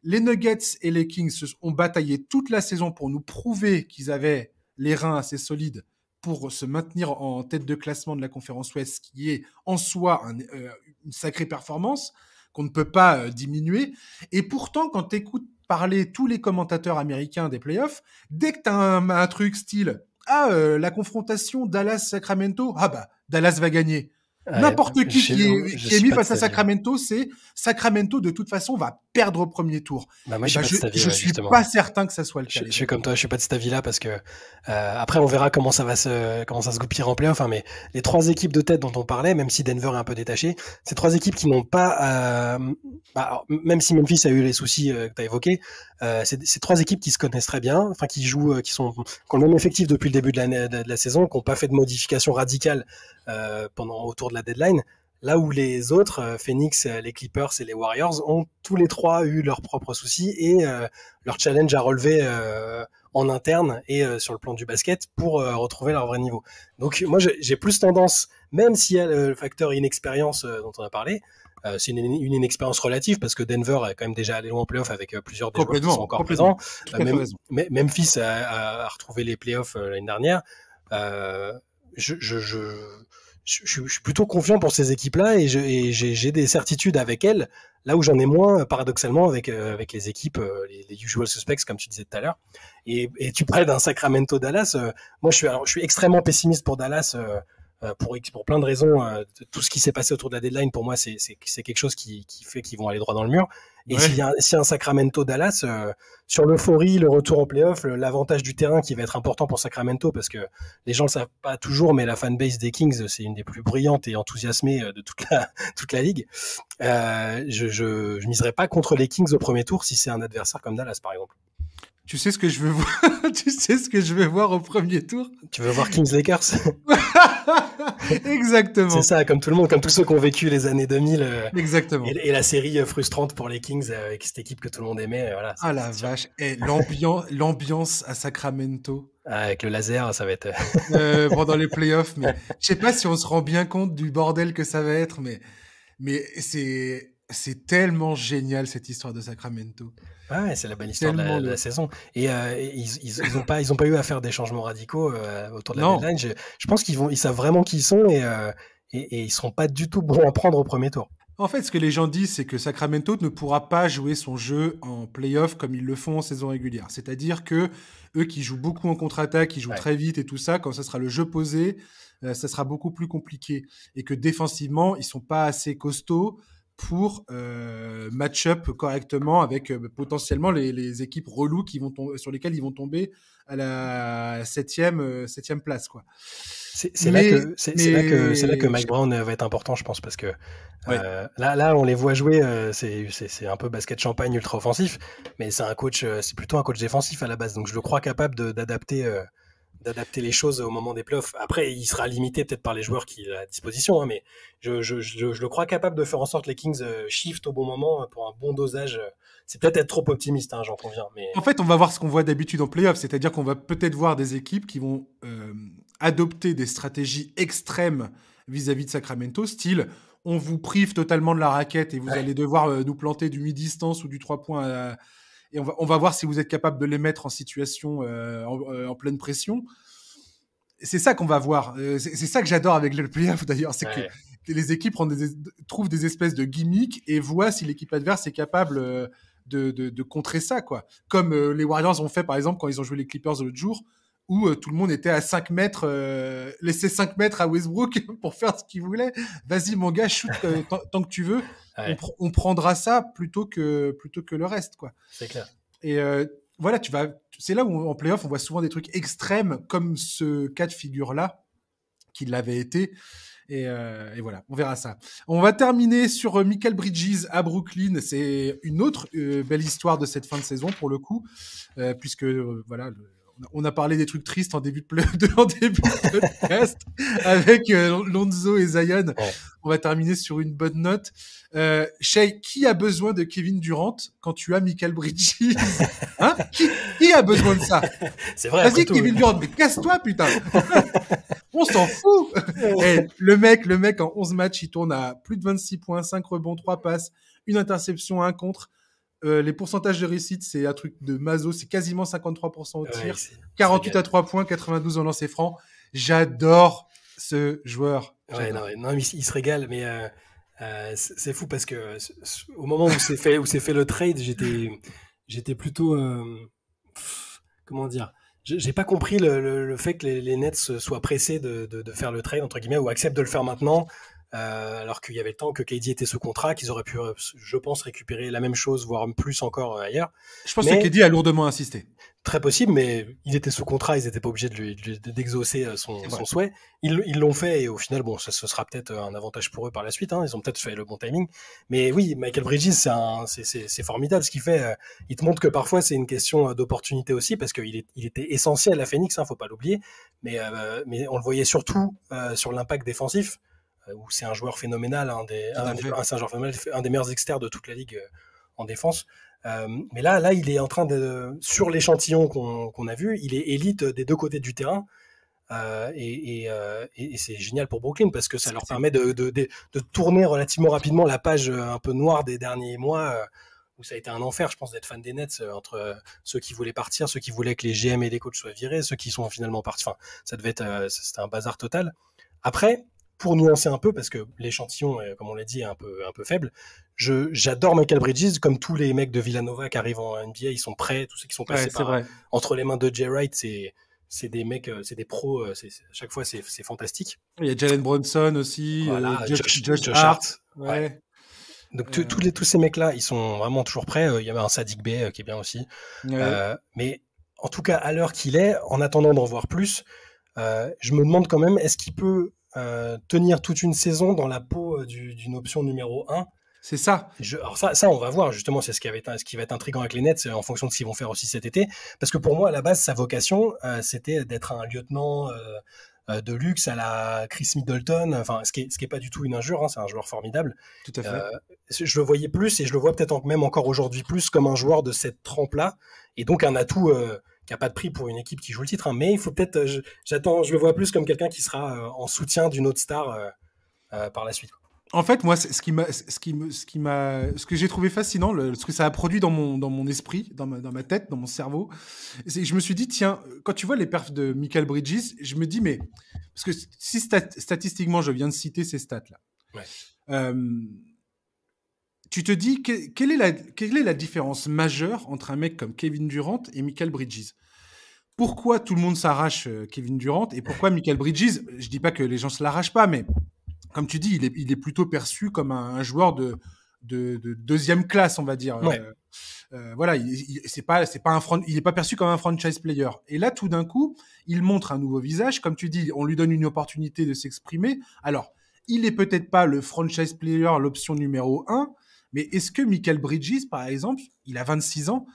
les Nuggets et les Kings ont bataillé toute la saison pour nous prouver qu'ils avaient les reins assez solides pour se maintenir en tête de classement de la conférence Ouest, qui est en soi une sacrée performance qu'on ne peut pas diminuer. Et pourtant, quand tu écoutes parler tous les commentateurs américains des playoffs, dès que tu as un truc style la confrontation Dallas-Sacramento, Dallas va gagner. N'importe qui est mis face à Sacramento, c'est Sacramento de toute façon va perdre au premier tour. Moi, je suis pas certain que ça soit le cas. Je suis comme toi, je suis pas de cet avis-là parce que après on verra comment ça se goupillera en playoff. Mais les 3 équipes de tête dont on parlait, même si Denver est un peu détaché, c'est 3 équipes qui n'ont pas, même si Memphis a eu les soucis que tu as évoqués, c'est 3 équipes qui se connaissent très bien, enfin qui jouent, qui ont le même effectif depuis le début de la saison, qui n'ont pas fait de modifications radicales autour de la deadline. Là où les autres, Phoenix, les Clippers et les Warriors, ont tous les 3 eu leurs propres soucis et leur challenge à relever en interne et sur le plan du basket pour retrouver leur vrai niveau. Donc moi, j'ai plus tendance, même s'il y a le facteur inexpérience dont on a parlé, c'est une inexpérience relative parce que Denver est quand même déjà allé loin en playoff avec plusieurs des joueurs qui sont encore présents. Memphis a retrouvé les playoffs l'année dernière. Je suis plutôt confiant pour ces équipes-là et j'ai des certitudes avec elles, là où j'en ai moins, paradoxalement, avec les équipes, les usual suspects, comme tu disais tout à l'heure. Et tu parlais d'un Sacramento-Dallas. Moi, je suis extrêmement pessimiste pour Dallas pour plein de raisons. Tout ce qui s'est passé autour de la deadline, pour moi, c'est quelque chose qui fait qu'ils vont aller droit dans le mur. Et s'il y a un Sacramento-Dallas, sur l'euphorie, le retour en playoff, l'avantage du terrain qui va être important pour Sacramento, parce que les gens le savent pas toujours, mais la fanbase des Kings, c'est une des plus brillantes et enthousiasmées de toute la ligue. Je miserais pas contre les Kings au premier tour si c'est un adversaire comme Dallas, par exemple. Tu sais ce que je veux voir Tu sais ce que je veux voir au premier tour? Tu veux voir Kings Lakers? Exactement. C'est ça, comme tout le monde, comme tous ceux qui ont vécu les années 2000. Exactement. Et la série frustrante pour les Kings avec cette équipe que tout le monde aimait. Voilà, la vache. Et l'ambiance à Sacramento. Avec le laser, ça va être... pendant les playoffs. Mais je sais pas si on se rend bien compte du bordel que ça va être, mais c'est tellement génial cette histoire de Sacramento. Ouais, c'est la bonne histoire de la saison. Et ils ont pas eu à faire des changements radicaux autour de la deadline. Je pense ils savent vraiment qui ils sont et ils seront pas du tout bons à prendre au premier tour. En fait, ce que les gens disent, c'est que Sacramento ne pourra pas jouer son jeu en play-off comme ils le font en saison régulière. C'est-à-dire que eux qui jouent beaucoup en contre-attaque, qui jouent très vite et tout ça, quand ça sera le jeu posé, ça sera beaucoup plus compliqué. Et que défensivement, ils sont pas assez costauds pour match-up correctement avec potentiellement les équipes reloues sur lesquelles ils vont tomber à la septième place, quoi. C'est là que Mike Brown va être important, je pense, parce que là, on les voit jouer, c'est un peu basket champagne ultra offensif, mais c'est plutôt un coach défensif à la base, donc je le crois capable d'adapter les choses au moment des playoffs. Après, il sera limité peut-être par les joueurs qu'il a à disposition, hein, mais je le crois capable de faire en sorte que les Kings shift au bon moment pour un bon dosage. C'est peut-être être trop optimiste, hein, j'en conviens. Mais... En fait, on va voir ce qu'on voit d'habitude en playoff, c'est-à-dire qu'on va peut-être voir des équipes qui vont adopter des stratégies extrêmes vis-à-vis de Sacramento, style on vous prive totalement de la raquette et vous allez devoir nous planter du mi-distance ou du 3 points et on va voir si vous êtes capable de les mettre en situation en pleine pression. C'est ça qu'on va voir. C'est ça que j'adore avec le playoff d'ailleurs, c'est que les équipes trouvent des espèces de gimmicks et voient si l'équipe adverse est capable de contrer ça, quoi. Comme les Warriors ont fait par exemple quand ils ont joué les Clippers l'autre jour, où tout le monde était à 5 mètres, laisser 5 mètres à Westbrook pour faire ce qu'il voulait. Vas-y mon gars, shoot tant que tu veux. Ouais. On prendra ça plutôt que le reste, quoi. C'est clair. Et voilà, c'est là où en playoff on voit souvent des trucs extrêmes comme ce cas de figure-là qui l'avait été. Et voilà, on verra ça. On va terminer sur Mikal Bridges à Brooklyn. C'est une autre belle histoire de cette fin de saison pour le coup, puisque voilà. On a parlé des trucs tristes en début de podcast avec Lonzo et Zion. Ouais. On va terminer sur une bonne note. Shay, qui a besoin de Kevin Durant quand tu as Mikal Bridges? Hein? Qui a besoin de ça? C'est vrai. Vas-y, Kevin Durant, mais casse-toi, putain. On s'en fout. Hey, le mec, en 11 matchs, il tourne à plus de 26 points, 5 rebonds, 3 passes, une interception, 1 contre. Les pourcentages de réussite, c'est un truc de maso, c'est quasiment 53% au tir, 48 à 3 points, 92 en lancer franc. J'adore ce joueur. Ouais, non, mais il se régale, mais c'est fou parce que au moment où c'est fait le trade, j'étais plutôt comment dire, j'ai pas compris le fait que les Nets soient pressés de faire le trade entre guillemets ou acceptent de le faire maintenant. Alors qu'il y avait le temps que KD était sous contrat, qu'ils auraient pu, je pense, récupérer la même chose, voire plus encore ailleurs. Je pense que KD a lourdement insisté. Très possible, mais il était sous contrat, ils n'étaient pas obligés d'exaucer son souhait. Ils l'ont fait et au final, bon, ce sera peut-être un avantage pour eux par la suite. Hein, ils ont peut-être fait le bon timing. Mais oui, Mikal Bridges, c'est formidable ce qu'il fait. Il te montre que parfois c'est une question d'opportunité aussi parce qu'il était essentiel à Phoenix, faut pas l'oublier. Mais on le voyait surtout sur l'impact défensif. Où c'est un joueur phénoménal, c'est un joueur phénoménal, un des meilleurs externes de toute la ligue en défense. Mais là, il est en train sur l'échantillon qu'on a vu, il est élite des deux côtés du terrain. Et c'est génial pour Brooklyn parce que ça leur permet de tourner relativement rapidement la page un peu noire des derniers mois où ça a été un enfer, je pense, d'être fan des Nets entre ceux qui voulaient partir, ceux qui voulaient que les GM et les coachs soient virés, ceux qui sont finalement partis. Enfin, c'était un bazar total. Après, pour nuancer un peu, parce que l'échantillon, comme on l'a dit, est un peu faible, j'adore Mikal Bridges, comme tous les mecs de Villanova qui arrivent en NBA, ils sont prêts, tous ceux qui sont passés entre les mains de Jay Wright, c'est des mecs, c'est des pros, à chaque fois c'est fantastique. Il y a Jalen Brunson aussi, voilà, Josh Hart. Ouais. Donc tous ces mecs-là, ils sont vraiment toujours prêts. Il y avait un Saddiq Bey qui est bien aussi. Ouais. Mais en tout cas, à l'heure qu'il est, en attendant d'en voir plus, je me demande quand même, est-ce qu'il peut tenir toute une saison dans la peau d'une option numéro 1. C'est ça. Alors ça, on va voir, justement, c'est ce qui va être intriguant avec les Nets, en fonction de ce qu'ils vont faire aussi cet été. Parce que pour moi, à la base, sa vocation, c'était d'être un lieutenant de luxe à la Chris Middleton, enfin, ce qui est pas du tout une injure, c'est un joueur formidable. Tout à fait. Je le voyais plus, et je le vois peut-être même encore aujourd'hui plus, comme un joueur de cette trempe-là, et donc un atout qui n'a pas de prix pour une équipe qui joue le titre, mais il faut peut-être, je le vois plus comme quelqu'un qui sera en soutien d'une autre star par la suite. En fait, moi, ce que j'ai trouvé fascinant, ce que ça a produit dans mon esprit, dans ma tête, dans mon cerveau, c'est que je me suis dit, tiens, quand tu vois les perfs de Mikal Bridges, je me dis, mais parce que si statistiquement, je viens de citer ces stats-là, ouais. Tu te dis, quelle est la différence majeure entre un mec comme Kevin Durant et Mikal Bridges? Pourquoi tout le monde s'arrache Kevin Durant et pourquoi Mikal Bridges? Je dis pas que les gens se l'arrachent pas, mais comme tu dis, il est plutôt perçu comme un joueur de deuxième classe, on va dire. Ouais. Voilà, il est pas perçu comme un franchise player. Et là, tout d'un coup, il montre un nouveau visage. Comme tu dis, on lui donne une opportunité de s'exprimer. Alors, il est peut-être pas le franchise player, l'option numéro 1, mais est-ce que Mikal Bridges, par exemple, il a 26 ans,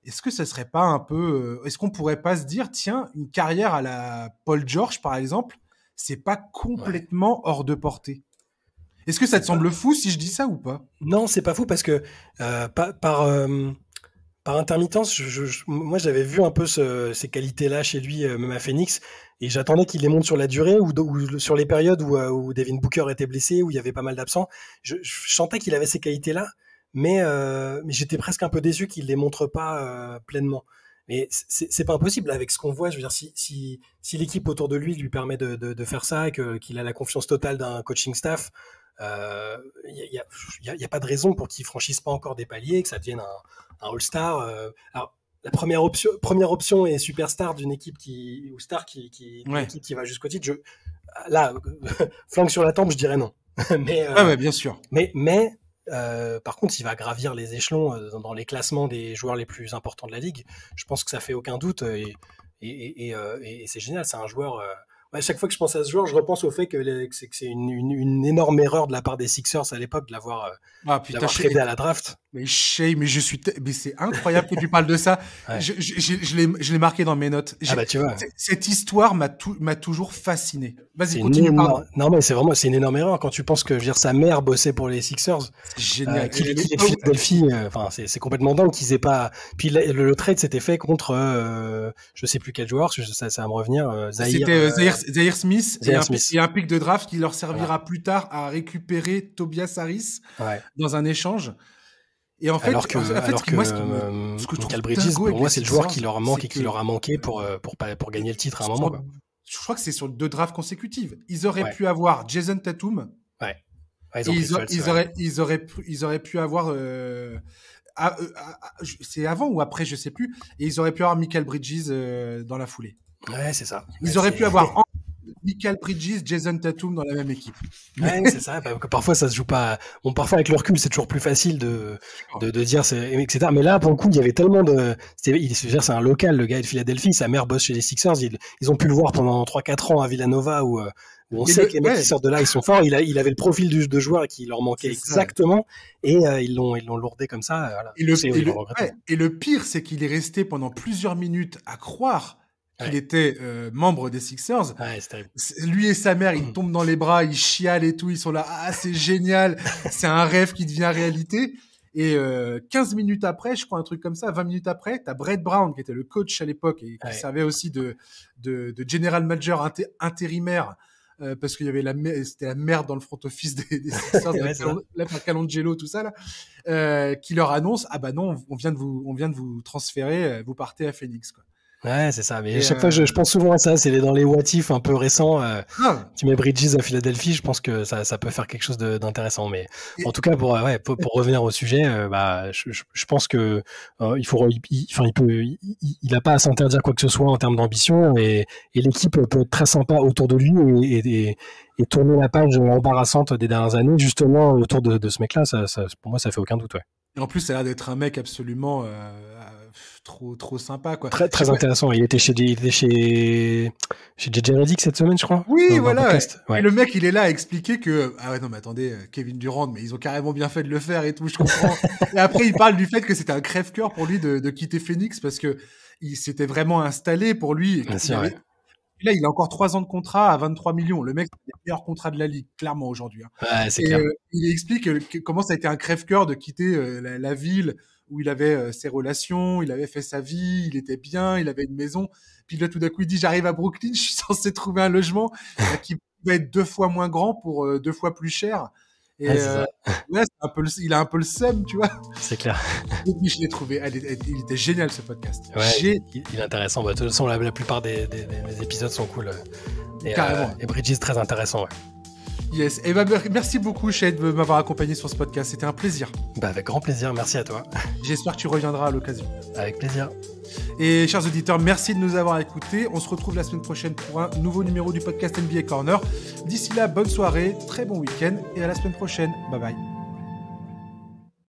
est-ce que ça serait pas un peu... est-ce qu'on pourrait pas se dire, tiens, une carrière à la Paul George, par exemple, c'est pas complètement hors de portée? Est-ce que ça te semble fou si je dis ça ou pas? Non, c'est pas fou parce que par intermittence, moi j'avais vu un peu ces qualités-là chez lui, même à Phoenix, et j'attendais qu'il les monte sur la durée ou sur les périodes où Devin Booker était blessé, où il y avait pas mal d'absents. Je sentais qu'il avait ces qualités-là, mais j'étais presque un peu déçu qu'il les montre pas pleinement. Mais c'est pas impossible avec ce qu'on voit. Je veux dire, si l'équipe autour de lui permet de faire ça, qu'il a la confiance totale d'un coaching staff, y a pas de raison pour qu'il franchisse pas encore des paliers, que ça devienne un All-Star. Alors la première option est superstar d'une équipe qui va jusqu'au titre. Là, flanque sur la tempe, je dirais non. Mais ouais, bien sûr. Mais par contre, il va gravir les échelons dans les classements des joueurs les plus importants de la ligue. Je pense que ça fait aucun doute et c'est génial. C'est un joueur. À chaque fois que je pense à ce joueur, je repense au fait que c'est une énorme erreur de la part des Sixers à l'époque de l'avoir tradé à la draft. Mais mais c'est incroyable que tu parles de ça. Ouais. Je l'ai marqué dans mes notes. Bah, tu vois. Cette histoire m'a toujours fasciné. Vas-y, continue. Non, mais c'est une énorme erreur quand tu penses que sa mère bossait pour les Sixers. C'est génial. Qu'il est de Philadelphie. C'est complètement dingue qu'ils aient pas. Puis le trade s'était fait contre je sais plus quel joueur, ça va me revenir. Zaire Smith et un pick de draft qui leur servira plus tard à récupérer Tobias Harris dans un échange. Et en fait, alors que Mikal Bridges, pour moi, c'est le joueur qui leur a manqué pour gagner le titre à un moment. Je crois que c'est sur 2 drafts consécutives. Ils auraient pu avoir Jason Tatum. Ils auraient pu avoir. C'est avant ou après, je sais plus. Et ils auraient pu avoir Mikal Bridges dans la foulée. Ouais, c'est ça. Ils auraient pu avoir Mikal Bridges, Jason Tatum dans la même équipe. Ouais, c'est ça. Parfois, ça se joue pas. Bon, parfois, avec le recul, c'est toujours plus facile de dire, etc. Mais là, pour le coup, il y avait tellement de. C'est un local, le gars de Philadelphie. Sa mère bosse chez les Sixers. Ils ont pu le voir pendant 3-4 ans à Villanova où on sait que les mecs qui sortent de là, ils sont forts. Il avait le profil de joueur qui leur manquait exactement. Et ils l'ont lourdé comme ça. Voilà. Et le pire, c'est qu'il est resté pendant plusieurs minutes à croire qu'il était membre des Sixers. Ouais, c'est terrible. Lui et sa mère, ils tombent dans les bras, ils chialent et tout, ils sont là, c'est génial, c'est un rêve qui devient réalité. Et 15 minutes après, je crois un truc comme ça, 20 minutes après, t'as Brett Brown qui était le coach à l'époque et qui servait aussi de general manager intérimaire parce qu'il y avait c'était la merde dans le front office des Sixers, la Calongelo, tout ça là, qui leur annonce bah non, on vient de vous transférer, vous partez à Phoenix quoi. Ouais, c'est ça. Mais à chaque fois, je pense souvent à ça. C'est dans les what if un peu récents. Tu mets Bridges à Philadelphie, je pense que ça peut faire quelque chose d'intéressant. Mais en tout cas, pour revenir au sujet, je pense que il a pas à s'interdire quoi que ce soit en termes d'ambition et l'équipe peut être très sympa autour de lui et tourner la page embarrassante des dernières années justement autour de ce mec-là. Ça, pour moi, ça fait aucun doute. Ouais. Et en plus, ça a l'air d'être un mec absolument trop sympa quoi. Très intéressant. Il était chez JJ Redick cette semaine, je crois. Oui, voilà. Et le mec, il est là à expliquer que non mais attendez, Kevin Durant, mais ils ont carrément bien fait de le faire et tout, je comprends. Et après, il parle du fait que c'était un crève-cœur pour lui de quitter Phoenix parce que il s'était vraiment installé pour lui. Là, il a encore 3 ans de contrat à 23 millions. Le mec, c'est le meilleur contrat de la ligue, clairement, aujourd'hui. Ouais, c'est clair. Il explique comment ça a été un crève-cœur de quitter la ville où il avait ses relations, il avait fait sa vie, il était bien, il avait une maison. Puis là, tout d'un coup, il dit, j'arrive à Brooklyn, je suis censé trouver un logement qui va être 2 fois moins grand pour 2 fois plus cher. Et il a un peu le seum, tu vois. C'est clair. Et puis, je l'ai trouvé. Il était génial, ce podcast. Ouais, il est intéressant. De toute façon, la plupart des épisodes sont cool. Et Bridges, très intéressant, ouais. Yes. Et merci beaucoup, Shade, de m'avoir accompagné sur ce podcast. C'était un plaisir. Avec grand plaisir. Merci à toi. J'espère que tu reviendras à l'occasion. Avec plaisir. Et chers auditeurs, merci de nous avoir écoutés. On se retrouve la semaine prochaine pour un nouveau numéro du podcast NBA Corner. D'ici là, bonne soirée, très bon week-end et à la semaine prochaine. Bye bye.